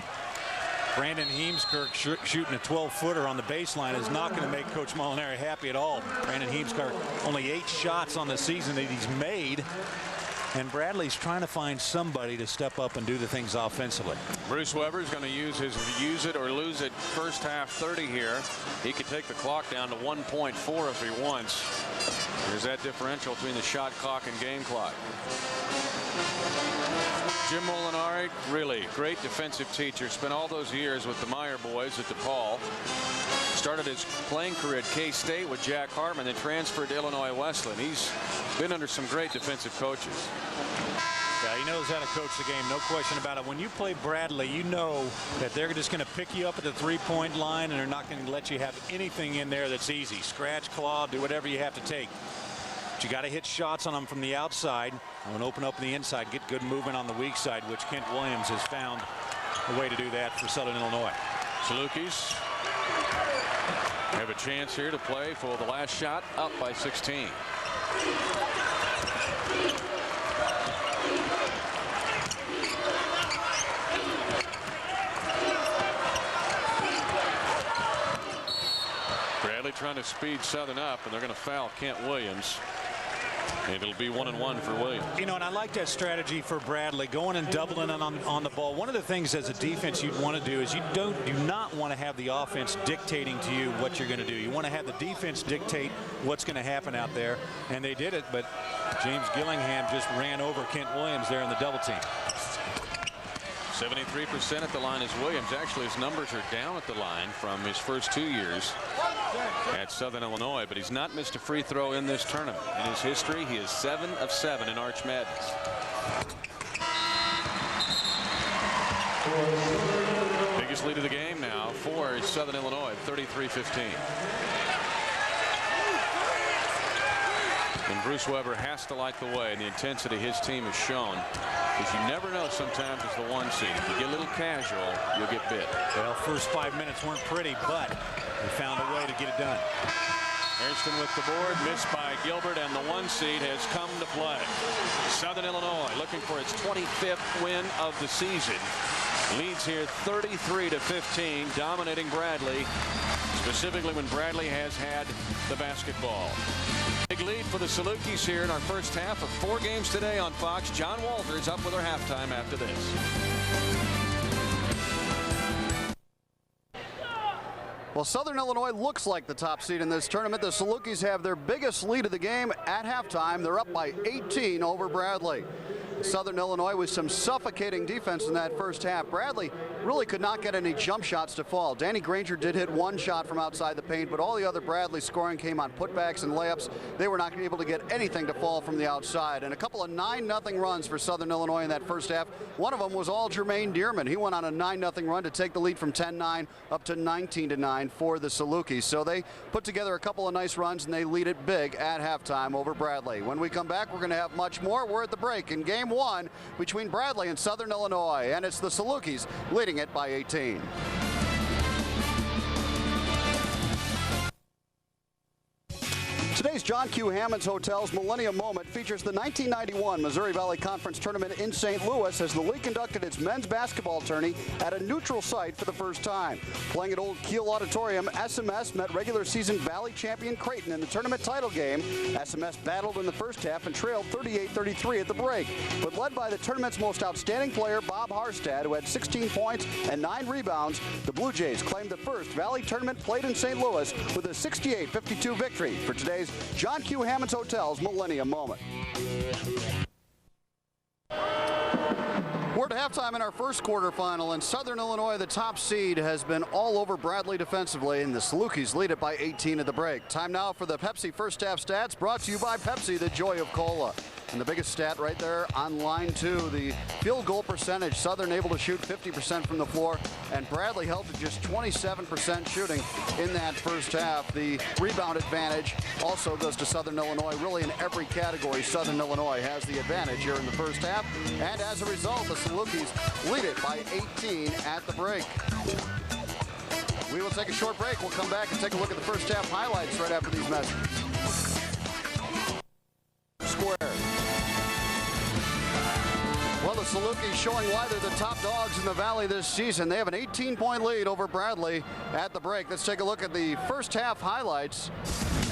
[SPEAKER 3] Brandon Heemskirk shooting a 12-footer on the baseline is not going to make Coach Molinari happy at all. Brandon Heemskirk only 8 shots on the season that he's made. And Bradley's trying to find somebody to step up and do the things offensively.
[SPEAKER 2] Bruce Weber is going to use his use it or lose it first half 30 here. He could take the clock down to 1.4 if he wants. There's that differential between the shot clock and game clock. Jim Molinari, really great defensive teacher. Spent all those years with the Meyer boys at DePaul. Started his playing career at K-State with Jack Hartman, then transferred to Illinois Wesleyan. He's been under some great defensive coaches.
[SPEAKER 3] Yeah, he knows how to coach the game, no question about it. When you play Bradley, you know that they're just going to pick you up at the three-point line, and they're not going to let you have anything in there that's easy. Scratch, claw, do whatever you have to take. But you got to hit shots on them from the outside and open up the inside, get good movement on the weak side, which Kent Williams has found a way to do that for Southern Illinois.
[SPEAKER 2] Salukis have a chance here to play for the last shot, up by 16. Bradley trying to speed Southern up, and they're going to foul Kent Williams. And it'll be 1-1 for Williams.
[SPEAKER 3] You know, and I like that strategy for Bradley, going and doubling on the ball. One of the things as a defense you'd want to do is you do not want to have the offense dictating to you what you're going to do. You want to have the defense dictate what's going to happen out there. And they did it, but James Gillingham just ran over Kent Williams there in the double team.
[SPEAKER 2] 73% at the line is Williams. Actually, his numbers are down at the line from his first 2 years at Southern Illinois, but he's not missed a free throw in this tournament. In his history, he is 7 of 7 in Arch Madness. Biggest lead of the game now for Southern Illinois, 33-15. And Bruce Weber has to like the way and the intensity his team has shown, because you never know sometimes as the 1 seed. If you get a little casual, you'll get bit.
[SPEAKER 3] Well, first 5 minutes weren't pretty, but they found a way to get it done.
[SPEAKER 2] Hairston with the board, missed by Gilbert, and the 1 seed has come to play. Southern Illinois looking for its 25th win of the season. Leads here 33-15, dominating Bradley, specifically when Bradley has had the basketball. Big lead for the Salukis here in our first half of 4 games today on Fox. John Walters up with our halftime after this.
[SPEAKER 1] Well, Southern Illinois looks like the top seed in this tournament. The Salukis have their biggest lead of the game at halftime. They're up by 18 over Bradley. Southern Illinois with some suffocating defense in that first half. Bradley really could not get any jump shots to fall. Danny Granger did hit one shot from outside the paint, but all the other Bradley scoring came on putbacks and layups. They were not able to get anything to fall from the outside. And a couple of 9-0 runs for Southern Illinois in that first half. One of them was all Jermaine Dearman. He went on a 9-0 run to take the lead from 10-9 up to 19-9 for the Salukis. So they put together a couple of nice runs, and they lead it big at halftime over Bradley. When we come back, we're going to have much more. We're at the break in game one between Bradley and Southern Illinois, and it's the Salukis leading it by 18. Today's John Q. Hammond's Hotel's Millennium Moment features the 1991 Missouri Valley Conference Tournament in St. Louis as the league conducted its men's basketball tourney at a neutral site for the first time. Playing at Old Kiel Auditorium, SMS met regular season Valley champion Creighton in the tournament title game. SMS battled in the first half and trailed 38-33 at the break, but led by the tournament's most outstanding player, Bob Harstad, who had 16 points and 9 rebounds. The Blue Jays claimed the first Valley tournament played in St. Louis with a 68-52 victory for today's John Q. Hammond's Hotel's Millennium Moment. We're at halftime in our first quarterfinal, and Southern Illinois, the top seed, has been all over Bradley defensively, and the Salukis lead it by 18 at the break. Time now for the Pepsi first half stats, brought to you by Pepsi, the joy of cola. And the biggest stat right there on line 2, the field goal percentage. Southern able to shoot 50% from the floor, and Bradley held to just 27% shooting in that first half. The rebound advantage also goes to Southern Illinois. Really in every category, Southern Illinois has the advantage here in the first half. And as a result, the Salukis lead it by 18 at the break. We will take a short break. We'll come back and take a look at the first half highlights right after these messages. Square. Well, the Salukis showing why they're the top dogs in the Valley this season. They have an 18-point lead over Bradley at the break. Let's take a look at the first half highlights.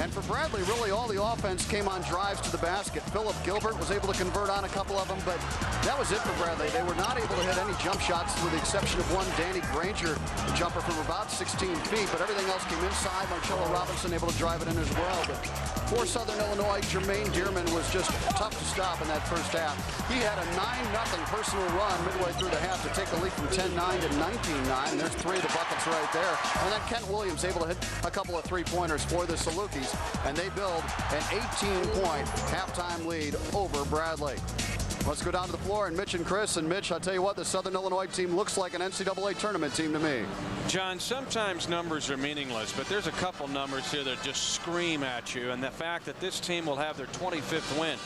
[SPEAKER 1] And for Bradley, really all the offense came on drives to the basket. Philip Gilbert was able to convert on a couple of them, but that was it for Bradley. They were not able to hit any jump shots with the exception of one, Danny Granger, a jumper from about 16 feet, but everything else came inside. Marcello Robinson able to drive it in as well. But for Southern Illinois, Jermaine Dearman was just tough to stop in that first half. He had a 9-0 personal run midway through the half to take the lead from 10-9 to 19-9. And there's 3 of the buckets right there. And then Kent Williams able to hit a couple of 3-pointers for the Salukis, and they build an 18-point halftime lead over Bradley. Let's go down to the floor, and Mitch and Chris. And Mitch, I'll tell you what, the Southern Illinois team looks like an NCAA tournament team to me.
[SPEAKER 2] John, sometimes numbers are meaningless, but there's a couple numbers here that just scream at you, and the fact that this team will have their 25th win.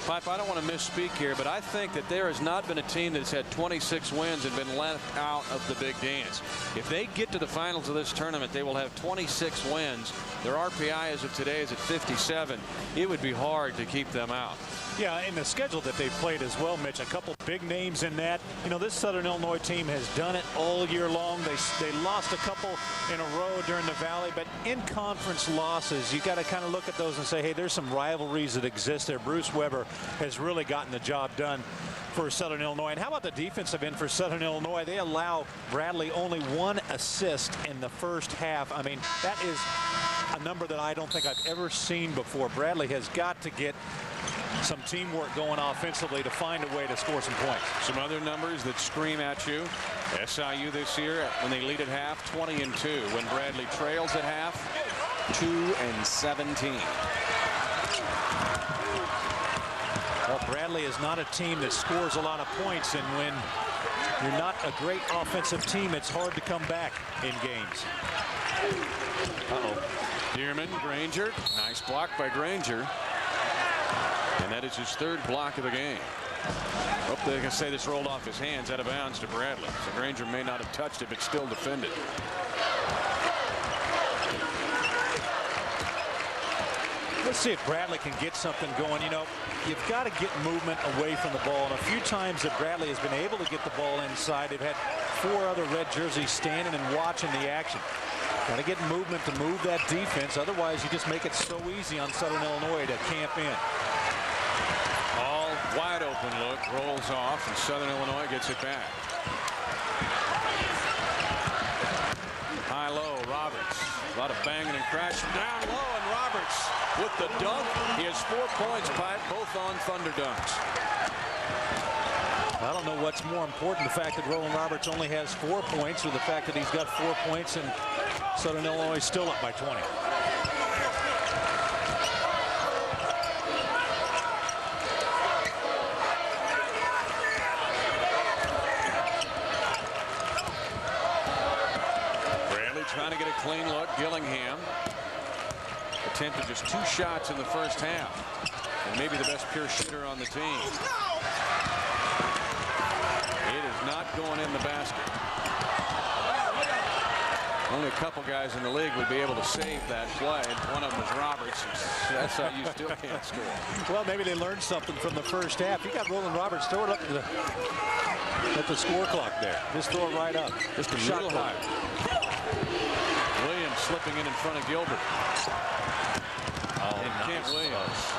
[SPEAKER 2] Pipe, I don't want to misspeak here, but I think that there has not been a team that's had 26 wins and been left out of the big dance. If they get to the finals of this tournament, they will have 26 wins. Their RPI as of today is at 57. It would be hard to keep them out.
[SPEAKER 3] Yeah, in the schedule that they've played as well, Mitch, a couple big names in that. You know, this Southern Illinois team has done it all year long. They lost a couple in a row during the Valley, but in conference losses, you got to kind of look at those and say, hey, there's some rivalries that exist there. Bruce Weber has really gotten the job done for Southern Illinois. And how about the defensive end for Southern Illinois? They allow Bradley only 1 assist in the first half. I mean, that is a number that I don't think I've ever seen before. Bradley has got to get some teamwork going offensively to find a way to score some points.
[SPEAKER 2] Some other numbers that scream at you. SIU this year, when they lead at half, 20-2. When Bradley trails at half, 2-17.
[SPEAKER 3] Well, Bradley is not a team that scores a lot of points, and when you're not a great offensive team, it's hard to come back in games.
[SPEAKER 2] Dearman, Granger, nice block by Granger. And that is his 3rd block of the game. Hope they can say this rolled off his hands out of bounds to Bradley. So Granger may not have touched it, but still defended.
[SPEAKER 3] Let's see if Bradley can get something going. You know, you've got to get movement away from the ball. And a few times that Bradley has been able to get the ball inside, they've had 4 other red jerseys standing and watching the action. Got to get movement to move that defense. Otherwise, you just make it so easy on Southern Illinois to camp in.
[SPEAKER 2] All wide open look, rolls off, and Southern Illinois gets it back. High-low, Roberts. A lot of banging and crashing down low, and Roberts with the dunk. He has 4 points, Pipe, both on Thunder dunks.
[SPEAKER 3] I don't know what's more important, the fact that Rolan Roberts only has 4 points or the fact that he's got 4 points and Southern Illinois is still up by 20.
[SPEAKER 2] Trying to get a clean look. Gillingham attempted just 2 shots in the first half, and maybe the best pure shooter on the team. It is not going in the basket. Only a couple guys in the league would be able to save that play, and one of them is Roberts. SIU still can't score.
[SPEAKER 3] Well, maybe they learned something from the first half. You got Rolan Roberts, throw it up to at the score clock there. Just throw it right up.
[SPEAKER 2] Just a little high. Williams slipping in front of Gilbert.
[SPEAKER 3] Oh,
[SPEAKER 2] and Kent
[SPEAKER 3] nice.
[SPEAKER 2] Williams.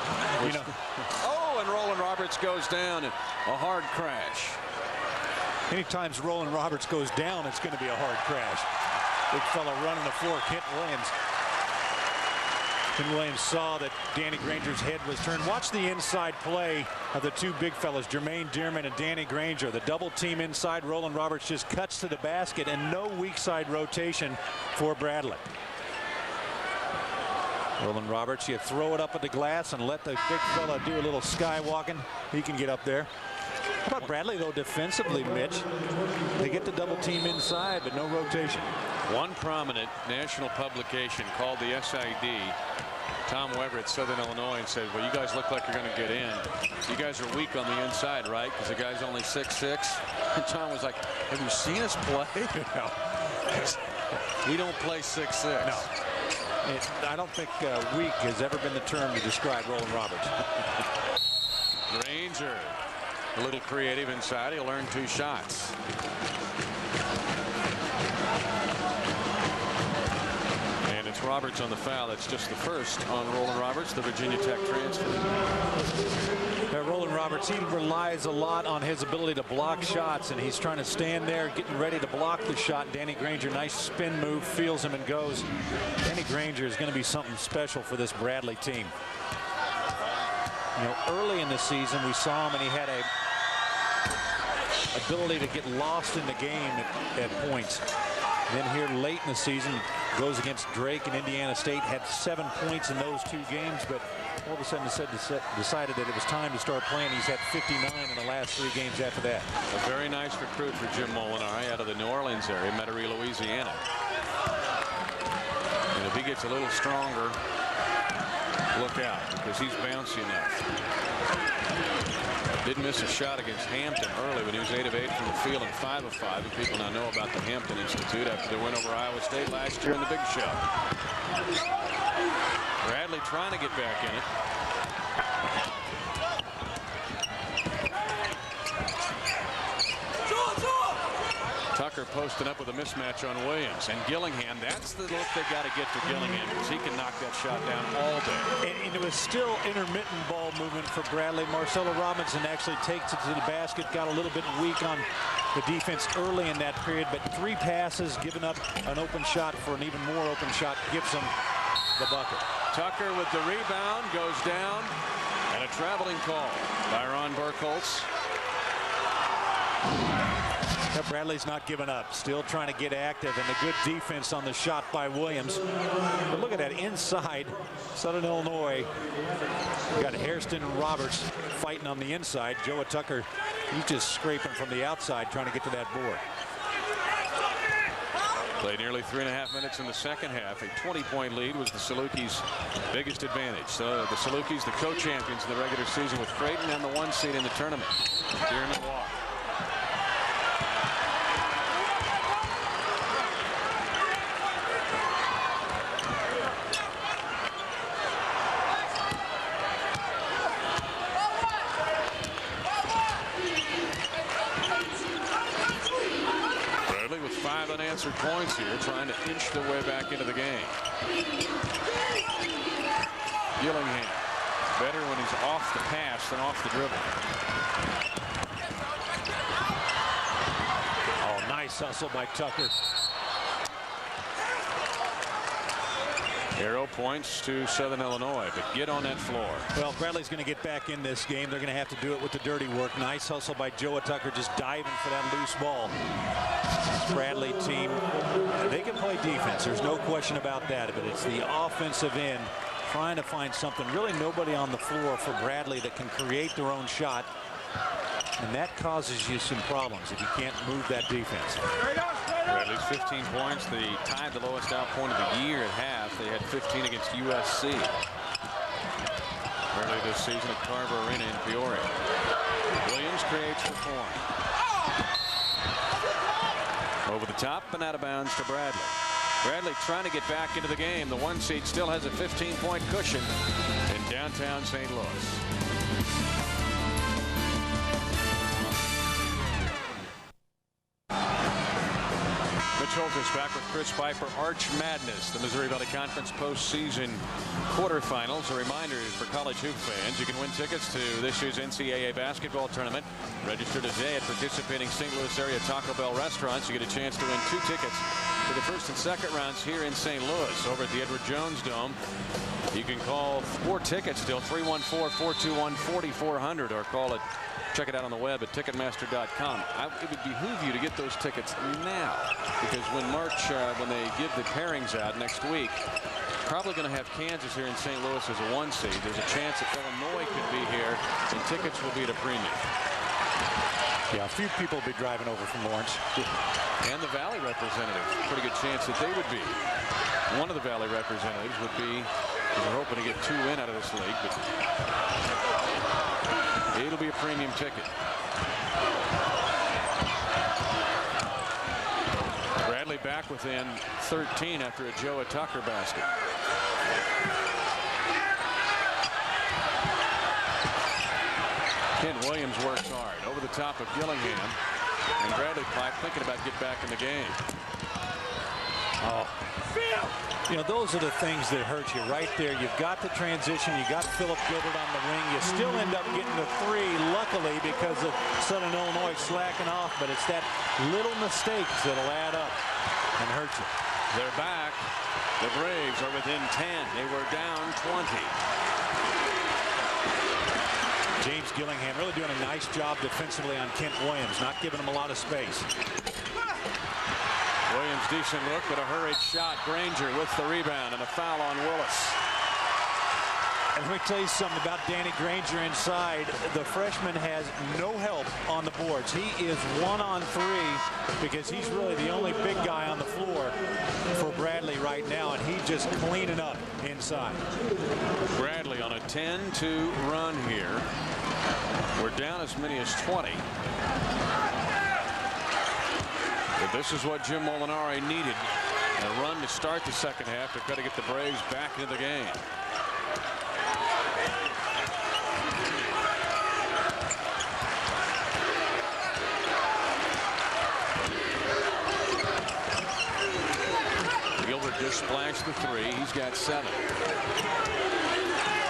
[SPEAKER 3] You know.
[SPEAKER 2] Oh, and Rolan Roberts goes down. And a hard crash.
[SPEAKER 3] Anytime Rolan Roberts goes down, it's going to be a hard crash. Big fella running the floor, Kent Williams. Kent Williams saw that Danny Granger's head was turned. Watch the inside play of the 2 big fellas, Jermaine Dearman and Danny Granger. The double team inside. Rolan Roberts just cuts to the basket and no weak side rotation for Bradley. Rolan Roberts, you throw it up at the glass and let the big fella do a little skywalking. He can get up there. How about Bradley, though, defensively, Mitch? They get the double team inside, but no rotation.
[SPEAKER 2] One prominent national publication called the SID Tom Weber at Southern Illinois and said, well, you guys look like you're going to get in. You guys are weak on the inside, right? Because the guy's only 6'6". And Tom was like, have you seen us play?
[SPEAKER 3] No.
[SPEAKER 2] We don't play 6'6".
[SPEAKER 3] No. I don't think weak has ever been the term to describe Rolan Roberts.
[SPEAKER 2] Granger, a little creative inside. He'll earn 2 shots. And it's Roberts on the foul. That's just the first on Rolan Roberts, the Virginia Tech transfer.
[SPEAKER 3] Rolan Roberts, he relies a lot on his ability to block shots, and he's trying to stand there getting ready to block the shot. Danny Granger, nice spin move, feels him and goes. Danny Granger is going to be something special for this Bradley team. You know, early in the season we saw him and he had a ability to get lost in the game at points. Then here late in the season goes against Drake and Indiana State, had 7 points in those 2 games, but all of a sudden decided that it was time to start playing. He's had 59 in the last 3 games after that.
[SPEAKER 2] A very nice recruit for Jim Molinari out of the New Orleans area, Metairie, Louisiana. And if he gets a little stronger, look out, because he's bouncy enough. Didn't miss a shot against Hampton early when he was 8 of 8 from the field and 5 of 5. And people now know about the Hampton Institute after their win over Iowa State last year in the Big Show. Bradley trying to get back in it. Tucker posting up with a mismatch on Williams, and Gillingham, that's the look they got to get to Gillingham, because he can knock that shot down all day.
[SPEAKER 3] And it was still intermittent ball movement for Bradley. Marcelo Robinson actually takes it to the basket, got a little bit weak on the defense early in that period, but 3 passes, giving up an open shot for an even more open shot, gives him the bucket.
[SPEAKER 2] Tucker with the rebound, goes down, and a traveling call by Ron Burkholz.
[SPEAKER 3] Bradley's not giving up, still trying to get active, and a good defense on the shot by Williams. But look at that inside. Southern Illinois got Hairston and Roberts fighting on the inside. Joe Tucker, he's just scraping from the outside trying to get to that board.
[SPEAKER 2] Played nearly 3.5 minutes in the second half. A 20-point lead was the Salukis' biggest advantage. So the Salukis, the co-champions in the regular season with Creighton and the 1 seed in the tournament. Dearman walk. Unanswered points here, trying to inch their way back into the game. Gillingham, better when he's off the pass than off the dribble.
[SPEAKER 3] Oh, nice hustle by Tucker.
[SPEAKER 2] Arrow points to Southern Illinois, but get on that floor.
[SPEAKER 3] Well, Bradley's going to get back in this game. They're going to have to do it with the dirty work. Nice hustle by Joe Tucker, just diving for that loose ball. This Bradley team, they can play defense. There's no question about that. But it's the offensive end trying to find something. Really nobody on the floor for Bradley that can create their own shot. And that causes you some problems if you can't move that defense.
[SPEAKER 2] Bradley's 15 points. They tied the lowest out point of the year at half. They had 15 against USC early this season at Carver Arena in Peoria. Williams creates for Korn. Over the top and out of bounds to Bradley. Bradley trying to get back into the game. The 1 seed still has a 15-point cushion in downtown St. Louis. Schultz back with Chris Piper. Arch Madness, the Missouri Valley Conference postseason quarterfinals. A reminder for college hoop fans, you can win tickets to this year's NCAA basketball tournament. Register today at participating St. Louis area Taco Bell restaurants. You get a chance to win 2 tickets for the first and second rounds here in St. Louis over at the Edward Jones Dome. You can call for tickets still 314-421-4400 or call it. Check it out on the web at Ticketmaster.com. It would behoove you to get those tickets now, because when they give the pairings out next week, probably going to have Kansas here in St. Louis as a 1 seed. There's a chance that Illinois could be here, and tickets will be at a premium.
[SPEAKER 3] Yeah, a few people will be driving over from Lawrence.
[SPEAKER 2] And the Valley representative. Pretty good chance that they would be. One of the Valley representatives would be, we're hoping to get 2 in out of this league, but it'll be a premium ticket. Bradley back within 13 after a Joe Tucker basket. Ken Williams works hard over the top of Gillingham, and Bradley Pipe thinking about get back in the game.
[SPEAKER 3] Oh. You know, those are the things that hurt you right there. You've got the transition. You got Philip Gilbert on the wing. You still end up getting the 3, luckily, because of Southern Illinois slacking off. But it's that little mistakes that'll add up and hurt you.
[SPEAKER 2] They're back. The Braves are within 10. They were down 20.
[SPEAKER 3] James Gillingham really doing a nice job defensively on Kent Williams, not giving him a lot of space.
[SPEAKER 2] Williams, decent look, but a hurried shot. Granger with the rebound and a foul on Willis.
[SPEAKER 3] And let me tell you something about Danny Granger inside. The freshman has no help on the boards. He is 1 on 3 because he's really the only big guy on the floor for Bradley right now, and he's just cleaning up inside.
[SPEAKER 2] Bradley on a 10-2 run here. We're down as many as 20. But this is what Jim Molinari needed. A run to start the second half to try to get the Braves back into the game. Gilbert just splashed the 3. He's got 7.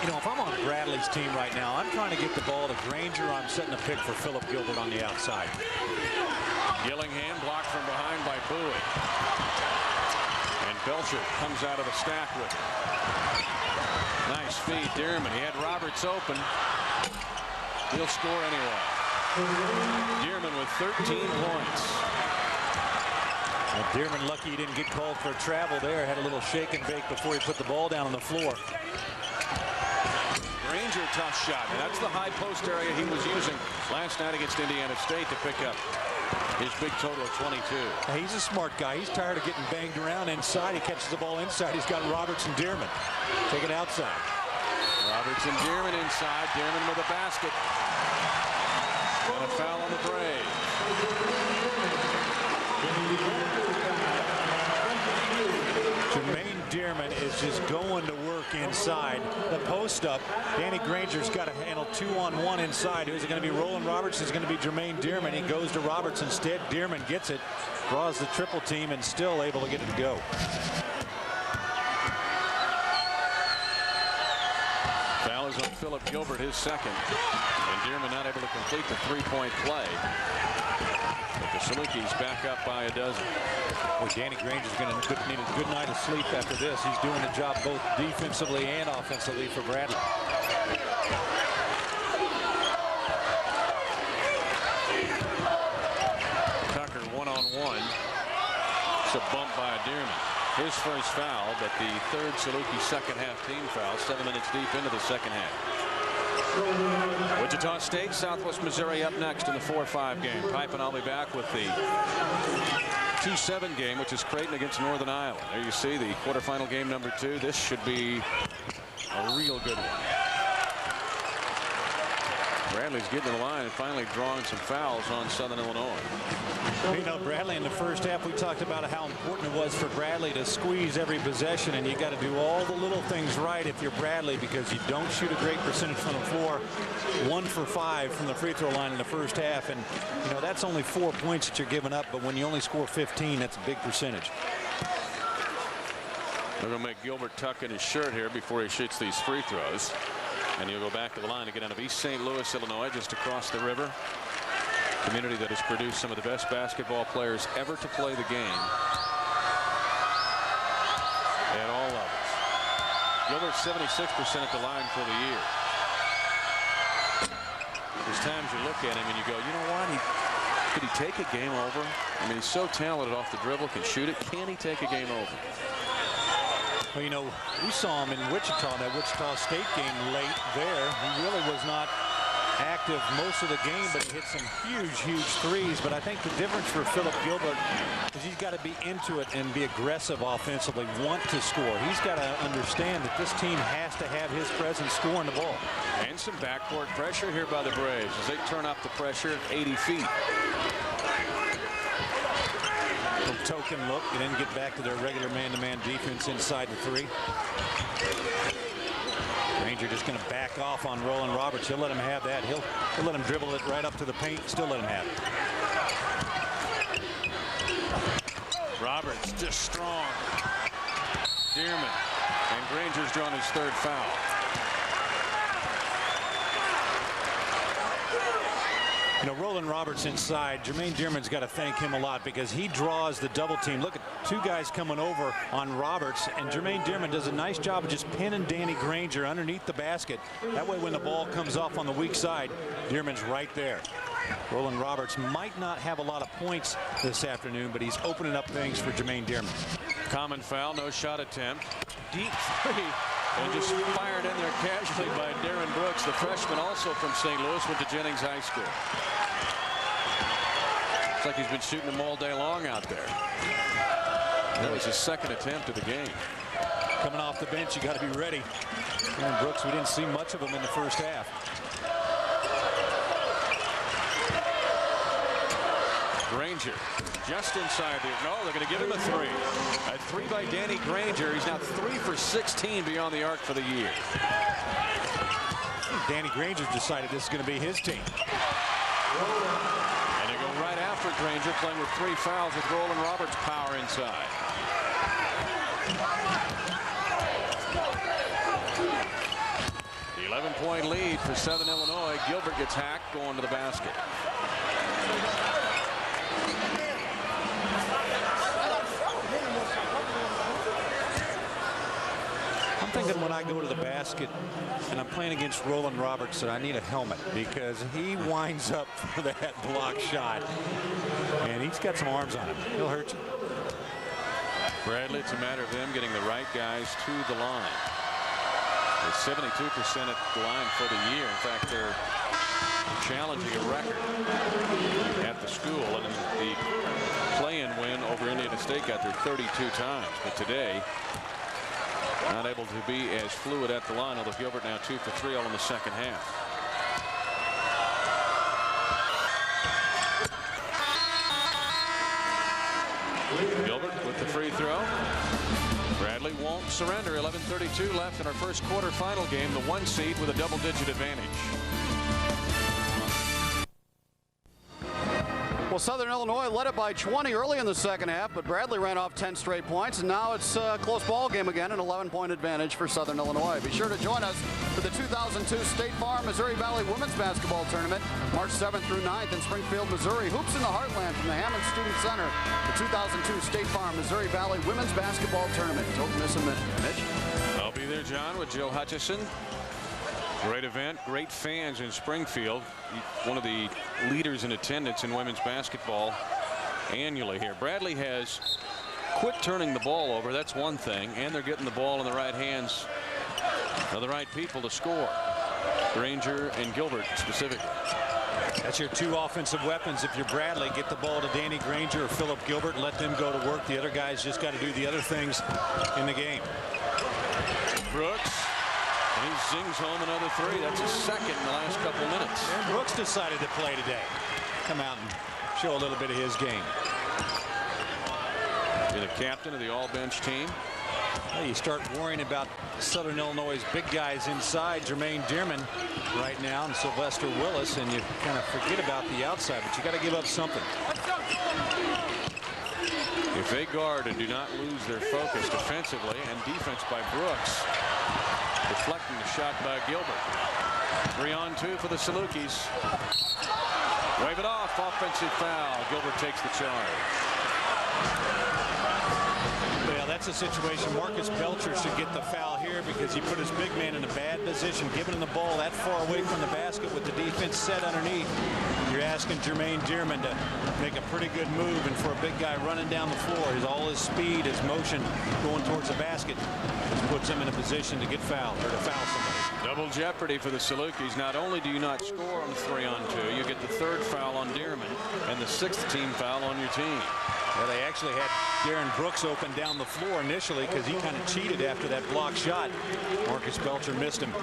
[SPEAKER 3] You know, if I'm on Bradley's team right now, I'm trying to get the ball to Granger. I'm setting a pick for Philip Gilbert on the outside.
[SPEAKER 2] Gillingham blocked from behind by Buie. And Belcher comes out of the stack with it. Nice feed, Dearman. He had Roberts open. He'll score anyway. Dearman with 13 points.
[SPEAKER 3] Well, Dearman lucky he didn't get called for travel there. Had a little shake and bake before he put the ball down on the floor.
[SPEAKER 2] Granger, tough shot. And that's the high post area he was using last night against Indiana State to pick up his big total of 22.
[SPEAKER 3] He's a smart guy. He's tired of getting banged around inside. He catches the ball inside. He's got Roberts and Dearman. Take it outside.
[SPEAKER 2] Roberts and Dearman inside. Dearman with a basket. And a foul on the Braves.
[SPEAKER 3] Jermaine Dearman is just going to work inside. The post up. Danny Granger's got to handle 2-on-1 inside. Who's it going to be? Rolan Roberts. Is going to be Jermaine Dearman. He goes to Roberts instead. Dearman gets it, draws the triple team, and still able to get it to go.
[SPEAKER 2] Foul is on Philip Gilbert, his second. And Dearman not able to complete the 3-point play. But the Salukis back up by a dozen.
[SPEAKER 3] Well, Danny Granger's going to need a good night of sleep after this. He's doing the job both defensively and offensively for Bradley.
[SPEAKER 2] Tucker one-on-one. It's a bump by Dearman. His first foul, but the third Saluki second half team foul, 7 minutes deep into the second half. Wichita State, Southwest Missouri up next in the 4-5 game. Pipe and I'll be back with the 2-7 game, which is Creighton against Northern Iowa. There you see the quarterfinal game number 2. This should be a real good one. Bradley's getting to the line and finally drawing some fouls on Southern Illinois.
[SPEAKER 3] You know, Bradley, in the first half, we talked about how important it was for Bradley to squeeze every possession, and you got to do all the little things right if you're Bradley, because you don't shoot a great percentage from the floor. 1 for 5 from the free throw line in the first half, and you know that's only 4 points that you're giving up, but when you only score 15, that's a big percentage.
[SPEAKER 2] They're going to make Gilbert tuck in his shirt here before he shoots these free throws. And he'll go back to the line to get out of East St. Louis, Illinois, just across the river. Community that has produced some of the best basketball players ever to play the game at all levels. Gilbert 76% at the line for the year. There's times you look at him and you go, you know what? Could he take a game over? I mean, he's so talented off the dribble, can shoot it. Can he take a game over?
[SPEAKER 3] Well, you know, we saw him in Wichita, that Wichita State game late there. He really was not active most of the game, but he hit some huge threes. But I think the difference for Philip Gilbert is he's got to be into it and be aggressive offensively, want to score. He's got to understand that this team has to have his presence scoring the ball.
[SPEAKER 2] And some backcourt pressure here by the Braves as they turn up the pressure 80 feet.
[SPEAKER 3] Token look and then get back to their regular man-to-man defense inside the 3. Granger just going to back off on Rolan Roberts. He'll let him have that. He'll let him dribble it right up to the paint. Still let him have it.
[SPEAKER 2] Roberts just strong. Dearman, and Granger's drawn his 3rd foul.
[SPEAKER 3] You know, Rolan Roberts inside. Jermaine Dearman's got to thank him a lot because he draws the double team. Look at 2 guys coming over on Roberts, and Jermaine Dearman does a nice job of just pinning Danny Granger underneath the basket. That way when the ball comes off on the weak side, Dearman's right there. Rolan Roberts might not have a lot of points this afternoon, but he's opening up things for Jermaine Dearman.
[SPEAKER 2] Common foul, no shot attempt. Deep 3. And just fired in there casually by Darren Brooks, the freshman also from St. Louis, went to Jennings High School. Looks like he's been shooting them all day long out there. That was his 2nd attempt of the game.
[SPEAKER 3] Coming off the bench, you got to be ready. Darren Brooks, we didn't see much of him in the first half.
[SPEAKER 2] Granger just inside there. No, they're going to give him a 3. A 3 by Danny Granger. He's now 3 for 16 beyond the arc for the year.
[SPEAKER 3] Danny Granger's decided this is going to be his team.
[SPEAKER 2] And they go right after Granger, playing with 3 fouls with Rolan Roberts' power inside. The 11-point lead for Southern Illinois. Gilbert gets hacked going to the basket.
[SPEAKER 3] I'm thinking when I go to the basket and I'm playing against Rolan Roberts that I need a helmet because he winds up for that block shot. And he's got some arms on him. He'll hurt you.
[SPEAKER 2] Bradley, it's a matter of them getting the right guys to the line. They're 72% at the line for the year. In fact, they're challenging a record at the school. And the play-in win over Indiana State got there 32 times. But today, not able to be as fluid at the line, although Gilbert now 2 for 3 all in the second half. Gilbert with the free throw. Bradley won't surrender. 11:32 left in our first quarterfinal game. The 1 seed with a double-digit advantage.
[SPEAKER 1] Well, Southern Illinois led it by 20 early in the second half, but Bradley ran off 10 straight points, and now it's a close ball game again, an 11-point advantage for Southern Illinois. Be sure to join us for the 2002 State Farm Missouri Valley Women's Basketball Tournament, March 7th through 9th in Springfield, Missouri. Hoops in the Heartland from the Hammond Student Center. The 2002 State Farm Missouri Valley Women's Basketball Tournament. Don't miss a minute. Mitch?
[SPEAKER 2] I'll be there, John, with Joe Hutchison. Great event, great fans in Springfield. One of the leaders in attendance in women's basketball annually here. Bradley has quit turning the ball over. That's one thing. And they're getting the ball in the right hands of the right people to score. Granger and Gilbert specifically.
[SPEAKER 3] That's your two offensive weapons. If you're Bradley, get the ball to Danny Granger or Philip Gilbert and let them go to work. The other guys just got to do the other things in the game.
[SPEAKER 2] Brooks. And he zings home another three. That's his second in the last couple minutes.
[SPEAKER 3] And Brooks decided to play today. Come out and show a little bit of his game.
[SPEAKER 2] You're the captain of the all-bench team.
[SPEAKER 3] Well, you start worrying about Southern Illinois' big guys inside, Jermaine Dearman right now and Sylvester Willis, and you kind of forget about the outside, but you got to give up something.
[SPEAKER 2] If they guard and do not lose their focus defensively, and defense by Brooks, deflecting the shot by Gilbert. 3-on-2 for the Salukis. Wave it off. Offensive foul. Gilbert takes the charge.
[SPEAKER 3] Well, that's a situation. Marcus Belcher should get the foul here because he put his big man in a bad position, giving him the ball that far away from the basket with the defense set underneath. You're asking Jermaine Dearman to make a pretty good move, and for a big guy running down the floor, all his speed, his motion going towards the basket just puts him in a position to get fouled or to foul somebody.
[SPEAKER 2] Double jeopardy for the Salukis. Not only do you not score on the 3-on-2, you get the third foul on Dearman and the 6th team foul on your team.
[SPEAKER 3] Well, they actually had Darren Brooks open down the floor initially because he kind of cheated after that block shot. Marcus Belcher missed him.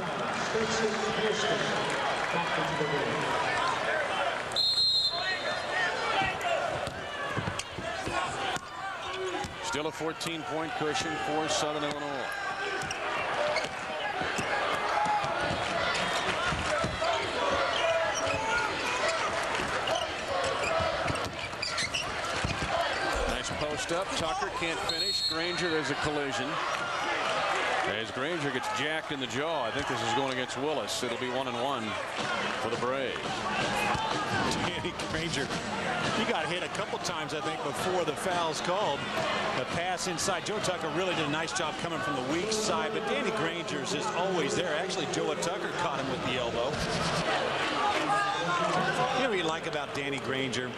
[SPEAKER 2] Still a 14-point cushion for Southern Illinois. Post up. Tucker can't finish. Granger, there's a collision. As Granger gets jacked in the jaw, I think this is going against Willis. It'll be 1-1 for the Braves.
[SPEAKER 3] Danny Granger, he got hit a couple times, I think, before the foul's called. The pass inside. Joe Tucker really did a nice job coming from the weak side, but Danny Granger's just always there. Actually, Joe Tucker caught him with the elbow. You know what you like about Danny Granger?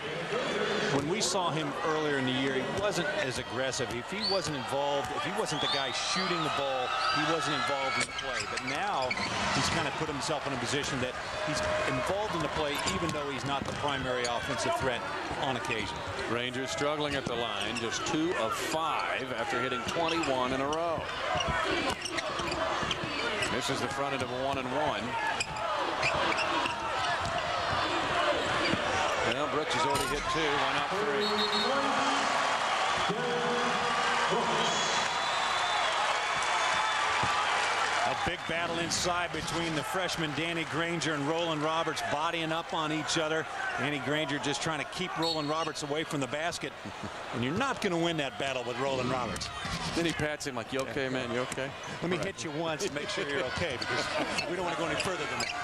[SPEAKER 3] When we saw him earlier in the year, he wasn't as aggressive. If he wasn't involved, if he wasn't the guy shooting the ball, he wasn't involved in the play. But now he's kind of put himself in a position that he's involved in the play even though he's not the primary offensive threat on occasion.
[SPEAKER 2] Rangers struggling at the line, just 2 of 5 after hitting 21 in a row. This is the front end of a 1-and-1. Well, Brooks has already hit 2. Why not 3?
[SPEAKER 3] A big battle inside between the freshman Danny Granger and Rolan Roberts, bodying up on each other. Danny Granger just trying to keep Rolan Roberts away from the basket. And you're not going to win that battle with Rolan Roberts.
[SPEAKER 2] Then he pats him like, you okay, man? You okay?
[SPEAKER 3] Let me hit you once and make sure you're okay, because we don't want to go any further than that.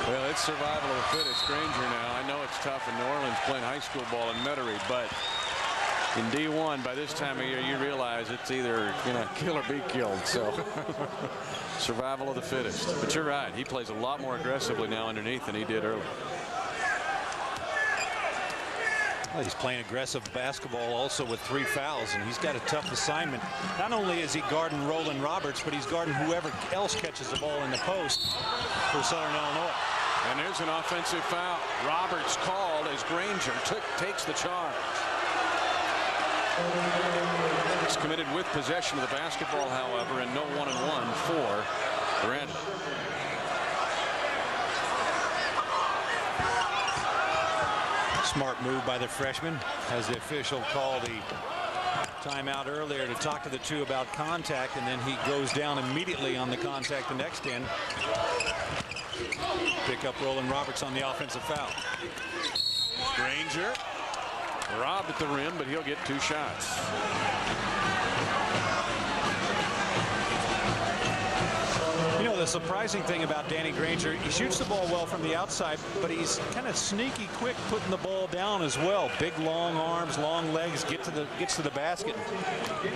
[SPEAKER 2] Well, it's survival of the fittest. Granger now. I know it's tough in New Orleans playing high school ball in Metairie, but in D1 by this time of year you realize it's either kill or be killed. So survival of the fittest. But you're right. He plays a lot more aggressively now underneath than he did earlier.
[SPEAKER 3] Well, he's playing aggressive basketball also with 3 fouls, and he's got a tough assignment. Not only is he guarding Rolan Roberts, but he's guarding whoever else catches the ball in the post for Southern Illinois.
[SPEAKER 2] And there's an offensive foul. Roberts called as Granger takes the charge. He's committed with possession of the basketball, however, and no 1-and-1 for Brandon.
[SPEAKER 3] Smart move by the freshman as the official called the timeout earlier to talk to the two about contact, and then he goes down immediately on the contact the next end. Pick up Rolan Roberts on the offensive foul.
[SPEAKER 2] Granger robbed at the rim, but he'll get 2 shots.
[SPEAKER 3] You know, the surprising thing about Danny Granger, he shoots the ball well from the outside, but he's kind of sneaky quick putting the ball down as well. Big long arms, long legs, gets to the basket.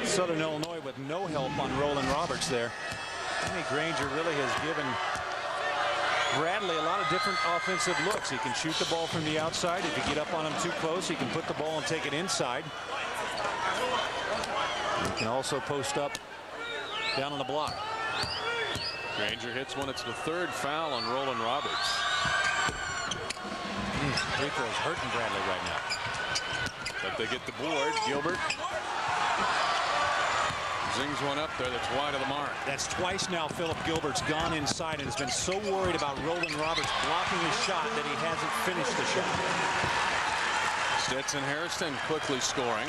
[SPEAKER 3] Southern Illinois with no help on Rolan Roberts there. Danny Granger really has given Bradley a lot of different offensive looks. He can shoot the ball from the outside. If you get up on him too close, he can put the ball and take it inside. He can also post up down on the block.
[SPEAKER 2] Granger hits one. It's the 3rd foul on Rolan Roberts.
[SPEAKER 3] Free throws hurting Bradley right now.
[SPEAKER 2] But they get the board. Gilbert zings one up there that's wide of the mark.
[SPEAKER 3] That's twice now Philip Gilbert's gone inside and has been so worried about Rolan Roberts blocking his shot that he hasn't finished the shot.
[SPEAKER 2] Stetson Hairston quickly scoring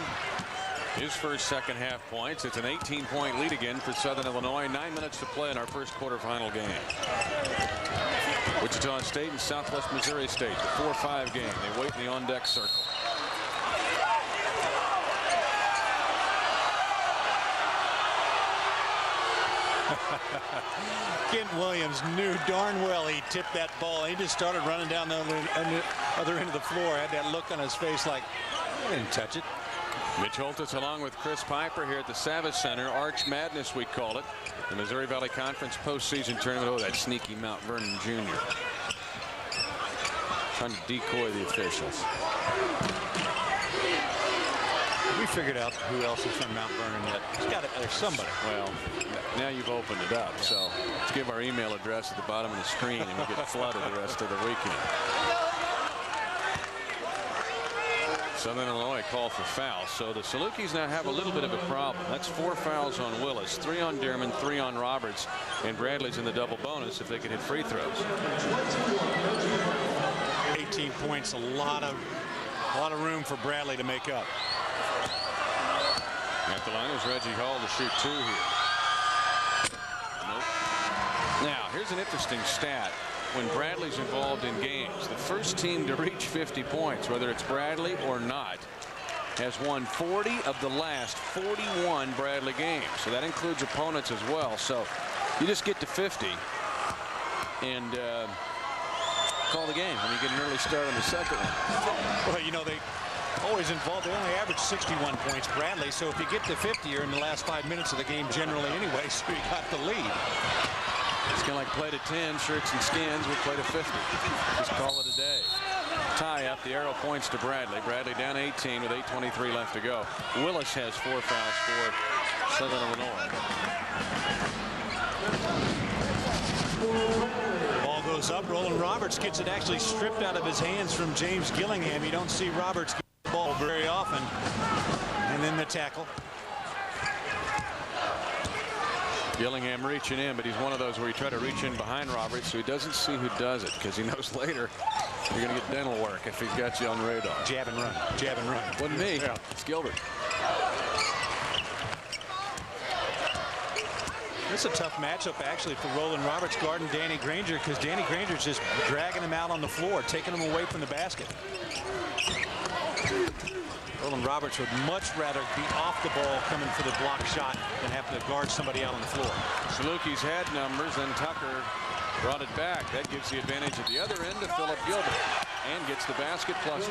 [SPEAKER 2] his first second half points. It's an 18-point lead again for Southern Illinois. 9 minutes to play in our first quarterfinal game. Wichita State and Southwest Missouri State, the 4-5 game. They wait in the on-deck circle.
[SPEAKER 3] Kent Williams knew darn well he tipped that ball. He just started running down the other end of the floor. Had that look on his face like, I didn't touch it.
[SPEAKER 2] Mitch Holtis along with Chris Piper here at the Savas Center. Arch Madness, we call it. The Missouri Valley Conference postseason tournament. Oh, that sneaky Mount Vernon Jr. Trying to decoy the officials.
[SPEAKER 3] We figured out who else is from Mount Vernon yet. There's somebody.
[SPEAKER 2] Well, now you've opened it up. So let's give our email address at the bottom of the screen and we'll get flooded the rest of the weekend. Southern Illinois called for fouls, so the Salukis now have a little bit of a problem. That's 4 fouls on Willis, 3 on Dearman, 3 on Roberts, and Bradley's in the double bonus if they can hit free throws.
[SPEAKER 3] 18 points, a lot of room for Bradley to make up.
[SPEAKER 2] At the line is Reggie Hall to shoot 2 here. Nope. Now here's an interesting stat. When Bradley's involved in games, the first team to reach 50 points, whether it's Bradley or not, has won 40 of the last 41 Bradley games. So that includes opponents as well. So you just get to 50 and call the game. And you get an early start on the second one.
[SPEAKER 3] Well, you know, they always involved. They only average 61 points, Bradley. So if you get to 50, you're in the last 5 minutes of the game generally anyway. So you got the lead.
[SPEAKER 2] It's kind of like play to 10, shirts and skins. We'll play to 50. Just call it a day. Tie up. The arrow points to Bradley. Bradley down 18 with 8:23 left to go. Willis has 4 fouls for Southern Illinois.
[SPEAKER 3] Ball goes up. Rolan Roberts gets it actually stripped out of his hands from James Gillingham. You don't see Roberts get the ball very often. And then the tackle.
[SPEAKER 2] Gillingham reaching in, but he's one of those where you try to reach in behind Roberts so he doesn't see who does it, because he knows later you're going to get dental work if he's got you on the radar.
[SPEAKER 3] Jab and run. Jab and run.
[SPEAKER 2] Wasn't me.
[SPEAKER 3] Yeah.
[SPEAKER 2] It's Gilbert.
[SPEAKER 3] It's a tough matchup actually for Rolan Roberts guarding Danny Granger, because Danny Granger's just dragging him out on the floor, taking him away from the basket. Rolan Roberts would much rather be off the ball coming for the block shot than have to guard somebody out on the floor.
[SPEAKER 2] Saluki's had numbers, then Tucker brought it back. That gives the advantage at the other end to Philip Gilbert and gets the basket +1.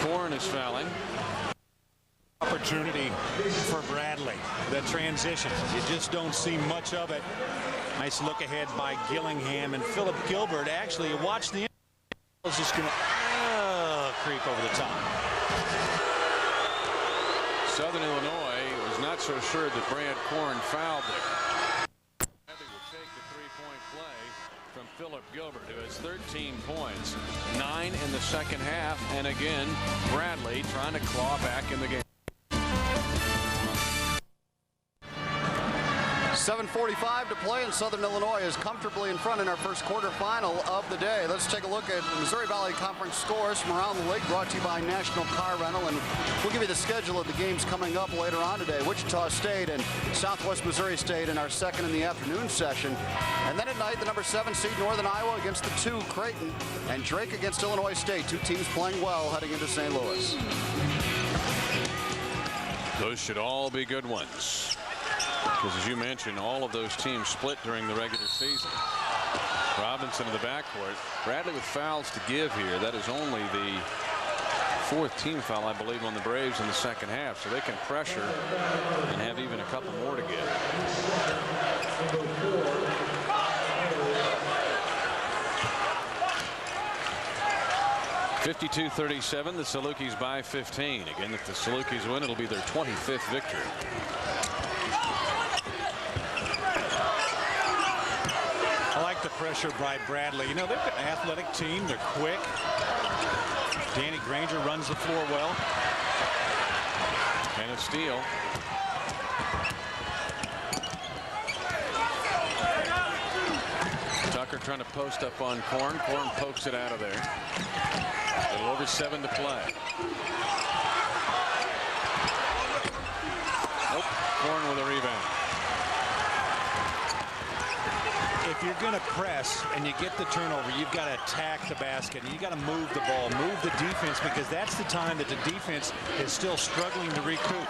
[SPEAKER 2] Korn is fouling.
[SPEAKER 3] Opportunity for Bradley. The transition. You just don't see much of it. Nice look ahead by Gillingham, and Philip Gilbert actually watched the is just going to creep over the top.
[SPEAKER 2] Southern Illinois was not so sure that Brad Korn fouled there. Bradley will take the 3-point play from Philip Gilbert, who has 13 points, 9 in the second half, and again Bradley trying to claw back in the game.
[SPEAKER 1] 7:45 to play, and Southern Illinois is comfortably in front in our first quarterfinal of the day. Let's take a look at the Missouri Valley Conference scores from around the league, brought to you by National Car Rental, and we'll give you the schedule of the games coming up later on today. Wichita State and Southwest Missouri State in our second in the afternoon session. And then at night, the number 7 seed Northern Iowa against the 2 Creighton, and Drake against Illinois State. Two teams playing well heading into St. Louis.
[SPEAKER 2] Those should all be good ones, because as you mentioned, all of those teams split during the regular season. Robinson in the backcourt. Bradley with fouls to give here. That is only the 4th team foul, I believe, on the Braves in the second half, so they can pressure and have even a couple more to give. (52-37), the Salukis by 15. Again, if the Salukis win, it'll be their 25th victory.
[SPEAKER 3] I like the pressure by Bradley. You know, they've got an athletic team. They're quick. Danny Granger runs the floor well.
[SPEAKER 2] And a steal. Tucker trying to post up on Korn. Korn pokes it out of there. A little over 7 to play. Nope. Korn with a rebound.
[SPEAKER 3] If you're going to press and you get the turnover, you've got to attack the basket, and you got to move the ball, move the defense, because that's the time that the defense is still struggling to recoup.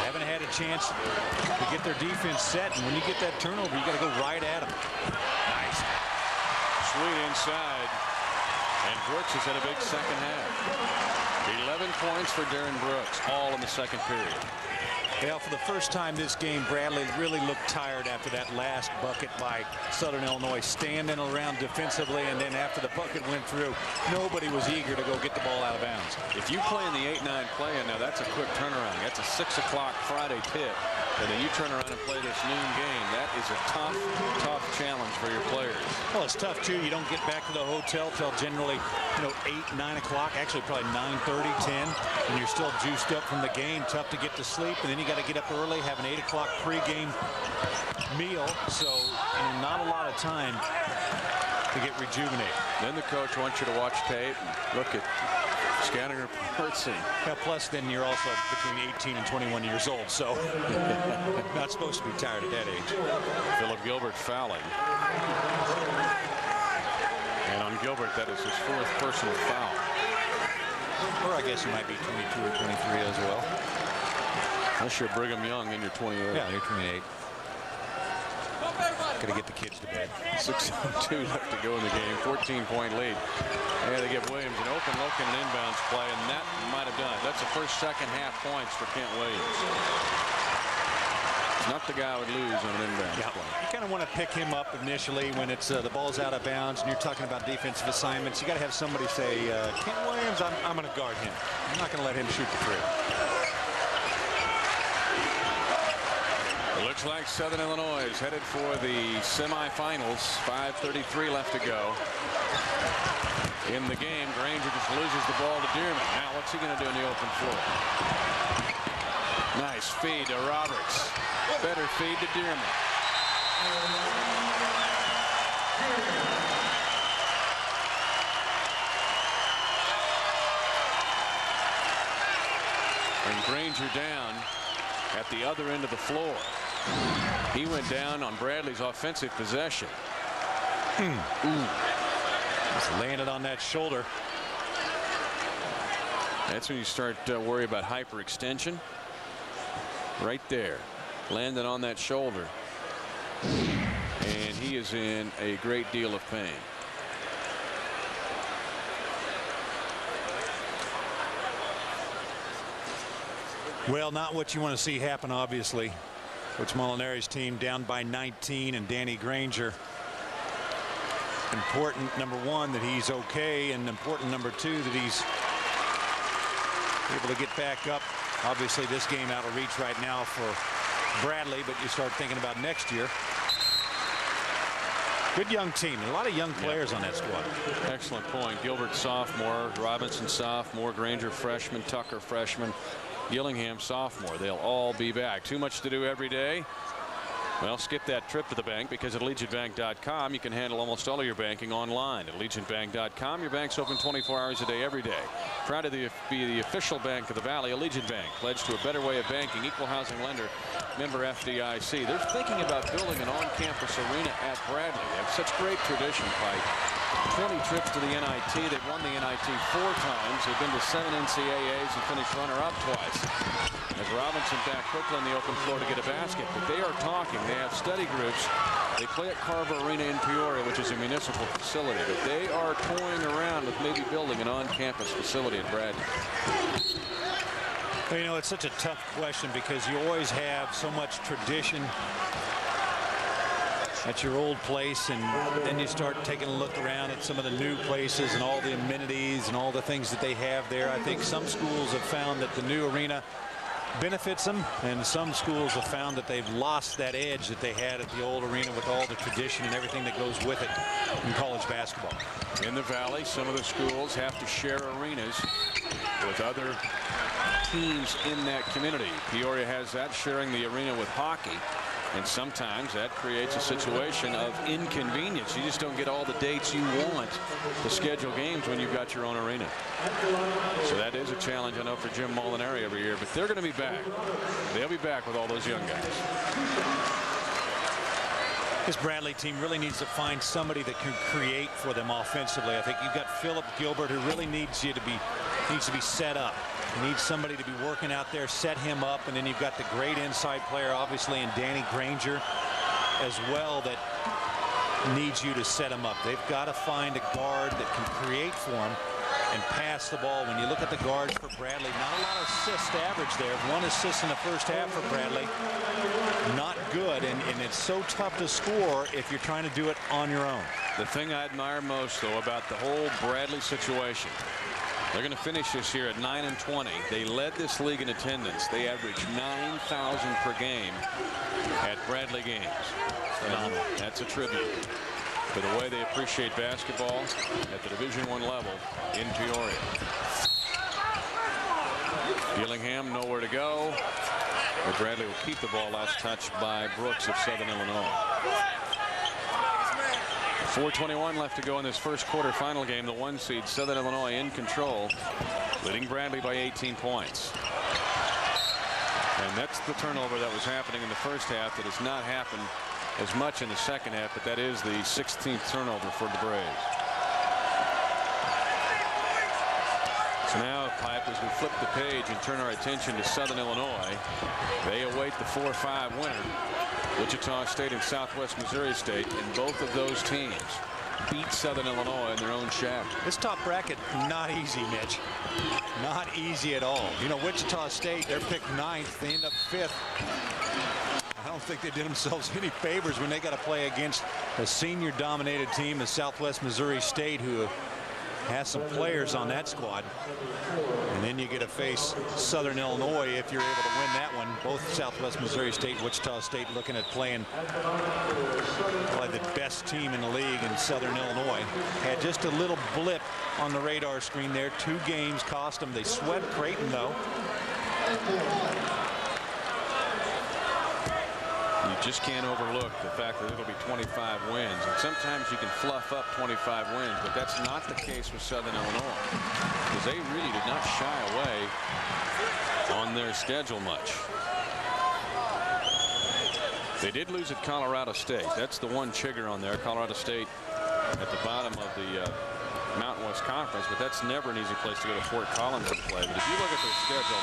[SPEAKER 3] Haven't had a chance to get their defense set, and when you get that turnover, you got to go right at them. Nice.
[SPEAKER 2] Sweet inside, and Brooks has had a big second half. 11 points for Darren Brooks, all in the second period.
[SPEAKER 3] Well, for the first time this game, Bradley really looked tired after that last bucket by Southern Illinois, standing around defensively, and then after the bucket went through, nobody was eager to go get the ball out of bounds.
[SPEAKER 2] If you play in the 8-9 play-in, now that's a quick turnaround. That's a 6 o'clock Friday tip, and then you turn around and play this noon game. That is a tough, tough challenge for your players.
[SPEAKER 3] Well, it's tough too. You don't get back to the hotel till generally, 8, 9 o'clock. Actually, probably 9:30, 10, and you're still juiced up from the game. Tough to get to sleep, and then you got to get up early, have an 8 o'clock pregame meal. So, not a lot of time to get rejuvenated.
[SPEAKER 2] Then the coach wants you to watch tape and look at scouting reports.
[SPEAKER 3] Plus, then you're also between 18 and 21 years old, so not supposed to be tired at that age.
[SPEAKER 2] Philip Gilbert fouling. And on Gilbert, that is his 4th personal foul.
[SPEAKER 3] Or I guess he might be 22 or 23 as well.
[SPEAKER 2] Unless you're Brigham Young and you're 28.
[SPEAKER 3] Yeah, you're 28. Got to get the kids to bed.
[SPEAKER 2] 6:02 left to go in the game. 14-point lead. And they give Williams an open look and an inbounds play, and that might have done it. That's the first second half points for Kent Williams. Not the guy I would lose on an inbounds play.
[SPEAKER 3] You kind of want to pick him up initially when it's the ball's out of bounds and you're talking about defensive assignments. You got to have somebody say, Kent Williams, I'm going to guard him. I'm not going to let him shoot the three.
[SPEAKER 2] It looks like Southern Illinois is headed for the semifinals. 5:33 left to go in the game. Granger just loses the ball to Dearman. Now what's he going to do in the open floor? Nice feed to Roberts. Better feed to Dearman. And Granger down at the other end of the floor. He went down on Bradley's offensive possession.
[SPEAKER 3] Just landed on that shoulder.
[SPEAKER 2] That's when you start worry about hyperextension. Right there. Landed on that shoulder. And he is in a great deal of pain.
[SPEAKER 3] Well, not what you want to see happen, obviously. Coach Molinari's team down by 19, and Danny Granger. Important, number one, that he's okay, and important, number two, that he's able to get back up. Obviously, this game out of reach right now for Bradley, but you start thinking about next year. Good young team. A lot of young players on that squad.
[SPEAKER 2] Excellent point. Gilbert sophomore, Robinson sophomore, Granger freshman, Tucker freshman, Gillingham sophomore. They'll all be back. Too much to do every day. Well, skip that trip to the bank, because at AllegiantBank.com you can handle almost all of your banking online. At AllegiantBank.com, your bank's open 24 hours a day, every day. Proud to be the official bank of the Valley. Allegiant Bank, pledged to a better way of banking, equal housing lender, member FDIC. They're thinking about building an on-campus arena at Bradley. They have such great tradition, Pike. 20 trips to the NIT. They've won the NIT 4 times. They've been to 7 NCAAs and finished runner-up twice. As Robinson back quickly on the open floor to get a basket. But they are talking. They have study groups. They play at Carver Arena in Peoria, which is a municipal facility. But they are toying around with maybe building an on-campus facility at Bradley.
[SPEAKER 3] Well, you know, it's such a tough question because you always have so much tradition at your old place, and then you start taking a look around at some of the new places and all the amenities and all the things that they have there. I think some schools have found that the new arena benefits them, and some schools have found that they've lost that edge that they had at the old arena with all the tradition and everything that goes with it in college basketball.
[SPEAKER 2] In the Valley, some of the schools have to share arenas with other teams in that community. Peoria has that, sharing the arena with hockey. And sometimes that creates a situation of inconvenience. You just don't get all the dates you want to schedule games when you've got your own arena. So that is a challenge, I know, for Jim Molinari every year. But they're going to be back. They'll be back with all those young guys.
[SPEAKER 3] This Bradley team really needs to find somebody that can create for them offensively. I think you've got Philip Gilbert, who really needs to be set up. You need somebody to be working out there, set him up, and then you've got the great inside player, obviously, in Danny Granger as well, that needs you to set him up. They've got to find a guard that can create for him and pass the ball. When you look at the guards for Bradley, not a lot of assists average there. 1 assist in the first half for Bradley. Not good, and it's so tough to score if you're trying to do it on your own.
[SPEAKER 2] The thing I admire most, though, about the whole Bradley situation, they're going to finish this year at 9-20. They led this league in attendance. They average 9,000 per game at Bradley games. Phenomenal. That's a tribute to the way they appreciate basketball at the Division I level in Peoria. Gillingham nowhere to go. But Bradley will keep the ball. Last touch by Brooks of Southern Illinois. 4:21 left to go in this first quarterfinal game. The 1 seed Southern Illinois in control, leading Bradley by 18 points. And that's the turnover that was happening in the first half that has not happened as much in the second half, but that is the 16th turnover for the Braves. So now, Pipe, as we flip the page and turn our attention to Southern Illinois, they await the 4-5 winner. Wichita State and Southwest Missouri State, and both of those teams beat Southern Illinois in their own shack.
[SPEAKER 3] This top bracket, not easy, Mitch. Not easy at all. You know, Wichita State, they're picked 9th. They end up 5th. I don't think they did themselves any favors when they got to play against a senior-dominated team as Southwest Missouri State, who has some players on that squad. And then you get to face Southern Illinois if you're able to win that one. Both Southwest Missouri State, Wichita State looking at playing probably the best team in the league in Southern Illinois. Had just a little blip on the radar screen there. 2 games cost them. They swept Creighton, though.
[SPEAKER 2] You just can't overlook the fact that it'll be 25 wins. And sometimes you can fluff up 25 wins, but that's not the case with Southern Illinois, because they really did not shy away on their schedule much. They did lose at Colorado State. That's the one chigger on there. Colorado State at the bottom of the Mountain West Conference, but that's never an easy place to go to Fort Collins and play. But if you look at their schedule,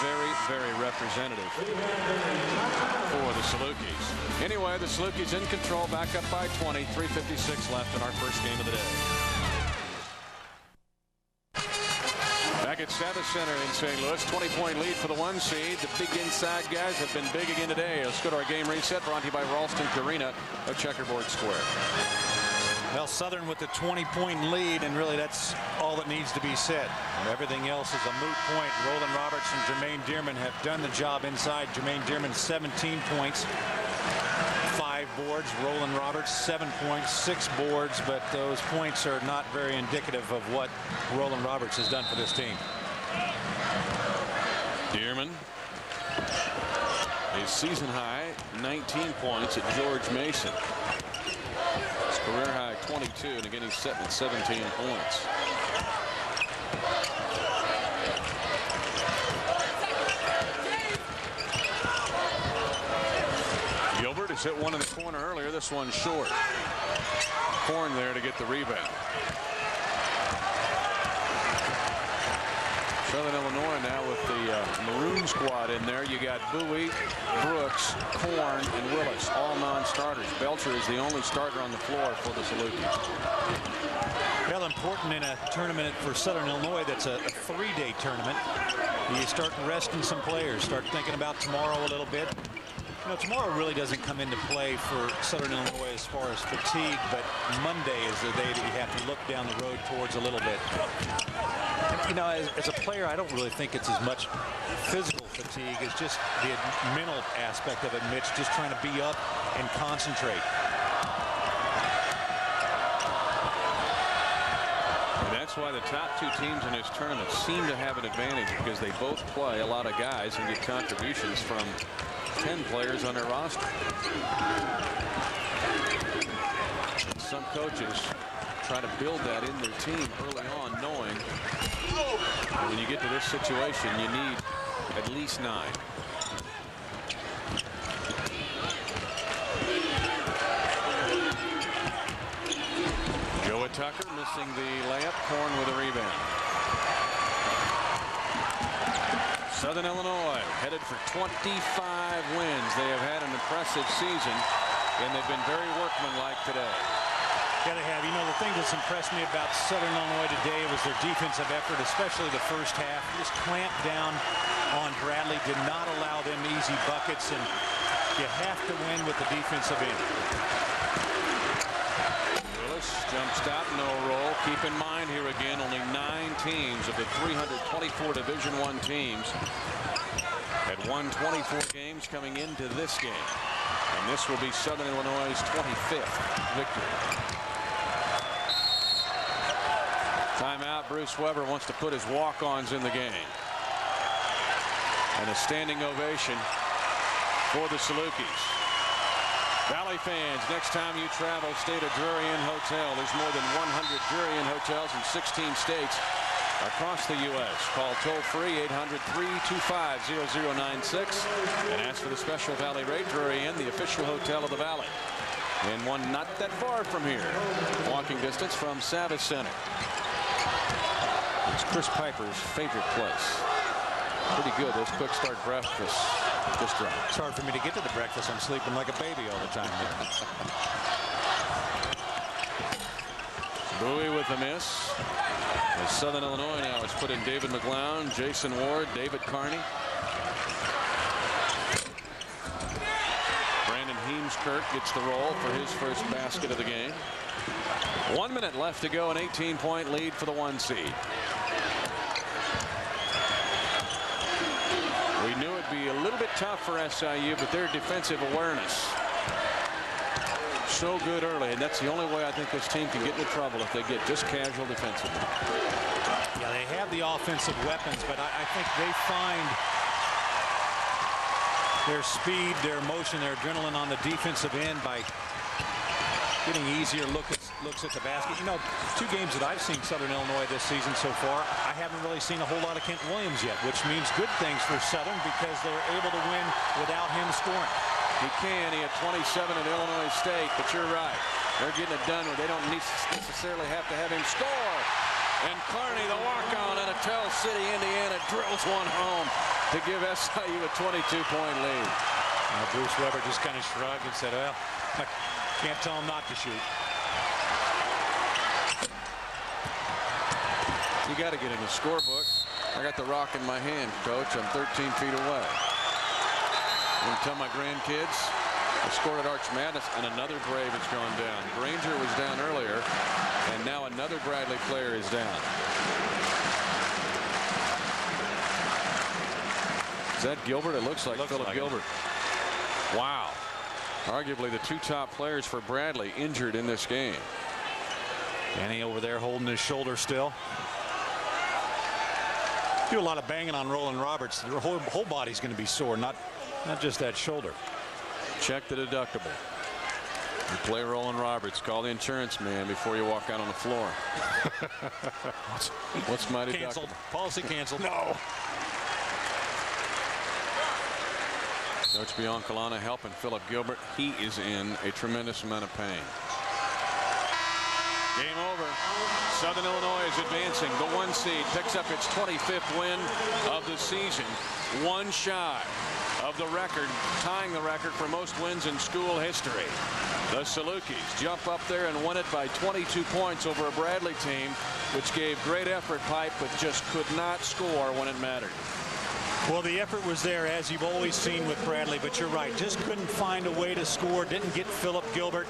[SPEAKER 2] very, very representative for the Salukis. Anyway, the Salukis in control, back up by 20, 3:56 left in our first game of the day. Back at Savage Center in St. Louis, 20-point lead for the 1 seed. The big inside guys have been big again today. Let's go to our game reset, brought to you by Ralston Carina of Checkerboard Square.
[SPEAKER 3] Well, Southern with the 20-point lead, and really that's all that needs to be said. Everything else is a moot point. Rolan Roberts and Jermaine Dearman have done the job inside. Jermaine Dearman 17 points, 5 boards. Rolan Roberts 7 points, 6 boards, but those points are not very indicative of what Rolan Roberts has done for this team.
[SPEAKER 2] Dearman His season high 19 points at George Mason. His career high 22, and again he's setting at 17 points. Gilbert has hit one in the corner earlier. This one short. Korn there to get the rebound. Southern Illinois now with the Maroon squad in there. You got Buie, Brooks, Korn, and Willis, all non-starters. Belcher is the only starter on the floor for the Salukis.
[SPEAKER 3] Well, important in a tournament for Southern Illinois that's a 3-day tournament. You start resting some players, start thinking about tomorrow a little bit. You know, tomorrow really doesn't come into play for Southern Illinois as far as fatigue, but Monday is the day that you have to look down the road towards a little bit. And, you know, as a player, I don't really think it's as much physical fatigue as just the mental aspect of it, Mitch, just trying to be up and concentrate.
[SPEAKER 2] That's why the top two teams in this tournament seem to have an advantage, because they both play a lot of guys and get contributions from 10 players on their roster. Some coaches try to build that in their team early on, knowing that when you get to this situation, you need at least 9. Tucker missing the layup. Korn with a rebound. Southern Illinois headed for 25 wins. They have had an impressive season, and they've been very workmanlike today.
[SPEAKER 3] Yeah, they have. You know, the thing that's impressed me about Southern Illinois today was their defensive effort, especially the first half. Just clamped down on Bradley, did not allow them easy buckets, and you have to win with the defensive end.
[SPEAKER 2] Jump stop, no roll. Keep in mind here again, only 9 teams of the 324 Division I teams had won 24 games coming into this game. And this will be Southern Illinois' 25th victory. Timeout. Bruce Weber wants to put his walk-ons in the game. And a standing ovation for the Salukis. Valley fans, next time you travel, stay at a Drury Inn hotel. There's more than 100 Drury Inn hotels in 16 states across the U.S. Call toll-free 800-325-0096 and ask for the special Valley rate. Drury Inn, the official hotel of the Valley, and one not that far from here, walking distance from Savas Center. It's Chris Piper's favorite place. Pretty good. Those quick start breakfasts just right.
[SPEAKER 3] It's hard for me to get to the breakfast. I'm sleeping like a baby all the time.
[SPEAKER 2] Buie with the miss. As Southern Illinois now has put in David McLeod, Jason Ward, David Carney. Brandon Heemskirk gets the roll for his first basket of the game. 1 minute left to go, an 18-point lead for the 1 seed. We knew it'd be a little bit tough for SIU, but their defensive awareness so good early, and that's the only way I think this team can get into trouble, if they get just casual defensively.
[SPEAKER 3] Yeah, they have the offensive weapons, but I think they find their speed, their motion, their adrenaline on the defensive end by getting easier looks at the basket. You know, 2 games that I've seen Southern Illinois this season so far, I haven't really seen a whole lot of Kent Williams yet, which means good things for Southern because they're able to win without him scoring.
[SPEAKER 2] He can. He had 27 at Illinois State, but you're right. They're getting it done where they don't necessarily have to have him score. And Carney, the walk-on out of Tell City, Indiana, drills one home to give SIU a 22-point lead.
[SPEAKER 3] Bruce Weber just kind of shrugged and said, well, I can't tell him not to shoot.
[SPEAKER 2] You got to get in the scorebook. I got the rock in my hand, Coach. I'm 13 feet away. I'm going to tell my grandkids I scored at Arch Madness, and another Brave has gone down. Granger was down earlier, and now another Bradley player is down. Is that Gilbert? It looks like Philip Gilbert. Wow. Arguably the 2 top players for Bradley injured in this game.
[SPEAKER 3] Danny over there holding his shoulder still. Do a lot of banging on Rolan Roberts. Their whole body's going to be sore, not just that shoulder.
[SPEAKER 2] Check the deductible. You play Rolan Roberts. Call the insurance man before you walk out on the floor. What's my deductible?
[SPEAKER 3] Canceled. Policy canceled.
[SPEAKER 2] No. Coach Biancalana helping Philip Gilbert. He is in a tremendous amount of pain. Game over. Southern Illinois is advancing. The 1 seed picks up its 25th win of the season. One shy of the record, tying the record for most wins in school history. The Salukis jump up there and win it by 22 points over a Bradley team, which gave great effort, Pipe, but just could not score when it mattered.
[SPEAKER 3] Well, the effort was there, as you've always seen with Bradley, but you're right. Just couldn't find a way to score. Didn't get Philip Gilbert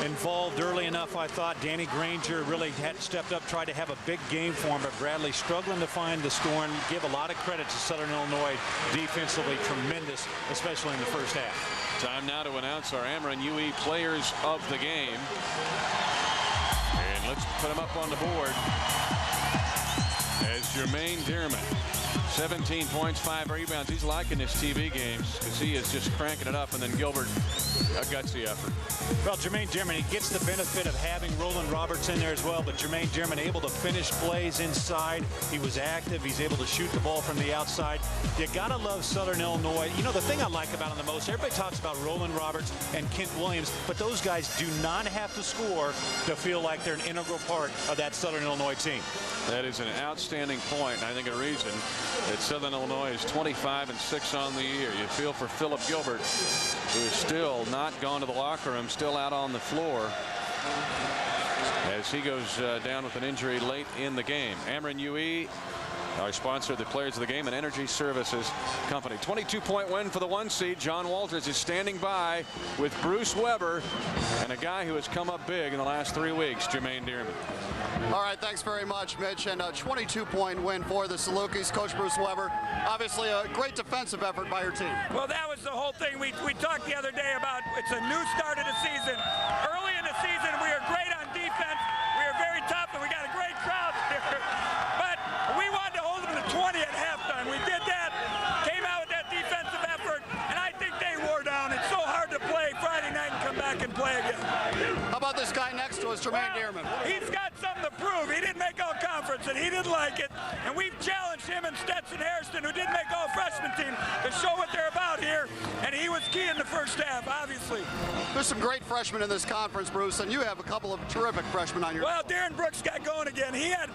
[SPEAKER 3] involved early enough, I thought. Danny Granger really had stepped up, tried to have a big game for him, but Bradley struggling to find the score, and give a lot of credit to Southern Illinois defensively. Tremendous, especially in the first half.
[SPEAKER 2] Time now to announce our Ameren UE players of the game. And let's put them up on the board. As Jermaine Dearman, 17 points, 5 rebounds. He's liking his TV games because he is just cranking it up. And then Gilbert, a gutsy effort.
[SPEAKER 3] Well, Jermaine Dearman, he gets the benefit of having Rolan Roberts in there as well, but Jermaine Dearman able to finish plays inside. He was active. He's able to shoot the ball from the outside. You gotta love Southern Illinois. You know, the thing I like about him the most, everybody talks about Rolan Roberts and Kent Williams, but those guys do not have to score to feel like they're an integral part of that Southern Illinois team.
[SPEAKER 2] That is an outstanding point, and I think a reason that Southern Illinois is 25-6 on the year. You feel for Philip Gilbert, who is still not gone to the locker room, still out on the floor as he goes down with an injury late in the game. Ameren UE, our sponsor, the players of the game, and Energy Services Company. 22-point win for the 1 seed. John Walters is standing by with Bruce Weber and a guy who has come up big in the last 3 weeks, Jermaine Dearman.
[SPEAKER 1] All right, thanks very much, Mitch. And a 22-point win for the Salukis. Coach Bruce Weber, obviously a great defensive effort by your team.
[SPEAKER 4] Well, that was the whole thing. We talked the other day about it's a new start of the season. Early in the season, we are great on defense. We are very tough, and we got a great crowd here. But we wanted to hold them to 20 at halftime. We did that, came out with that defensive effort, and I think they wore down. It's so hard to play Friday night and come back and play again.
[SPEAKER 1] How about this guy next to us, Jermaine Dearman?
[SPEAKER 4] He's got something to prove. He didn't make all conference, and he didn't like it. And we've challenged him and Stetson Hairston, who didn't make all freshman team, to show what they're about here. And he was key in the first half, obviously.
[SPEAKER 1] There's some great freshmen in this conference, Bruce, and you have a couple of terrific freshmen on your team.
[SPEAKER 4] Well, Darren Brooks got going again. He had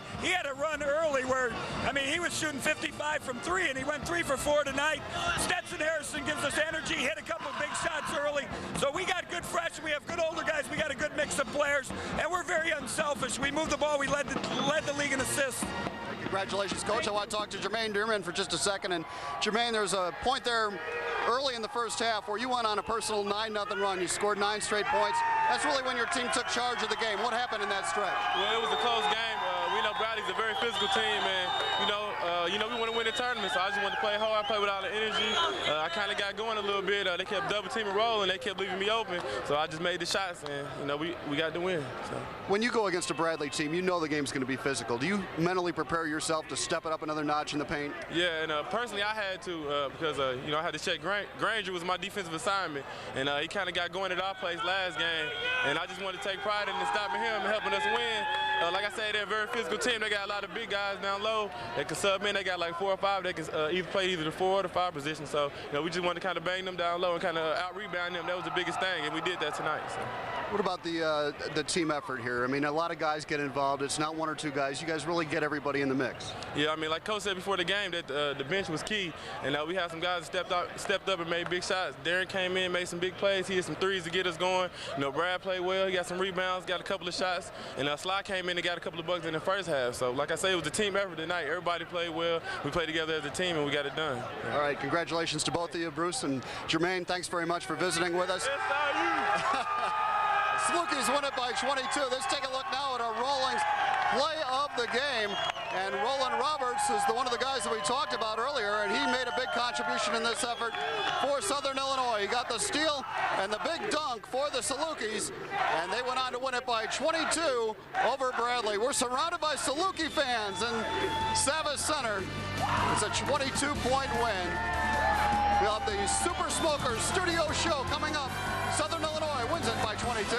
[SPEAKER 4] a run early where, I mean, he was shooting 55 from 3, and he went 3 for 4 tonight. Stetson Hairston gives us energy, hit a couple of big shots early. So we got good freshmen. We have good older guys. We got a good mix of players, and we're very unselfish. We moved the ball. We led the league in assists.
[SPEAKER 1] Congratulations, Coach. I want to talk to Jermaine Dearman for just a second. And Jermaine, there's a point there early in the first half where you went on a personal 9-0 run. You scored 9 straight points. That's really when your team took charge of the game. What happened in that stretch?
[SPEAKER 5] Well, it was a close game. We know Bradley's a very physical team, and we want to win the tournament, so I just wanted to play hard, play with all the energy. I kind of got going a little bit. They kept double teaming Roll, and they kept leaving me open, so I just made the shots, and we got the win. So.
[SPEAKER 1] When you go against a Bradley team, you know the game's going to be physical. Do you mentally prepare yourself to step it up another notch in the paint?
[SPEAKER 5] Yeah, and personally I had to because I had to check Granger was my defensive assignment, and he kind of got going at our place last game, and I just wanted to take pride in stopping him and helping us win. Like I said, they're a very physical team. They got a lot of big guys down low. They can sub in. They got like 4 or 5. They can play either the 4 or the 5 position. So we just wanted to kind of bang them down low and kind of out-rebound them. That was the biggest thing, and we did that tonight. So.
[SPEAKER 1] What about the team effort here? I mean, a lot of guys get involved. It's not 1 or 2 guys. You guys really get everybody in the mix.
[SPEAKER 5] Yeah, I mean, like Coach said before the game, that the bench was key, and we had some guys that stepped up and made big shots. Darren came in, made some big plays. He hit some threes to get us going. Brad played well. He got some rebounds, got a couple of shots, and Sly came in and got a couple of bucks in the first half. So, like I say, it was a team effort tonight. Everybody played well. We played together as a team, and we got it done.
[SPEAKER 1] All right, congratulations to both of you, Bruce and Jermaine. Thanks very much for visiting with us.
[SPEAKER 5] SIU.
[SPEAKER 1] Salukis win it by 22. Let's take a look now at our Rawlings play of the game. And Rolan Roberts is one of the guys that we talked about earlier, and he made a big contribution in this effort for Southern Illinois. He got the steal and the big dunk for the Salukis, and they went on to win it by 22 over Bradley. We're surrounded by Saluki fans in Savas Center. It's a 22-point win. We'll have the Super Smokers studio show coming up. Southern Illinois wins it by 22.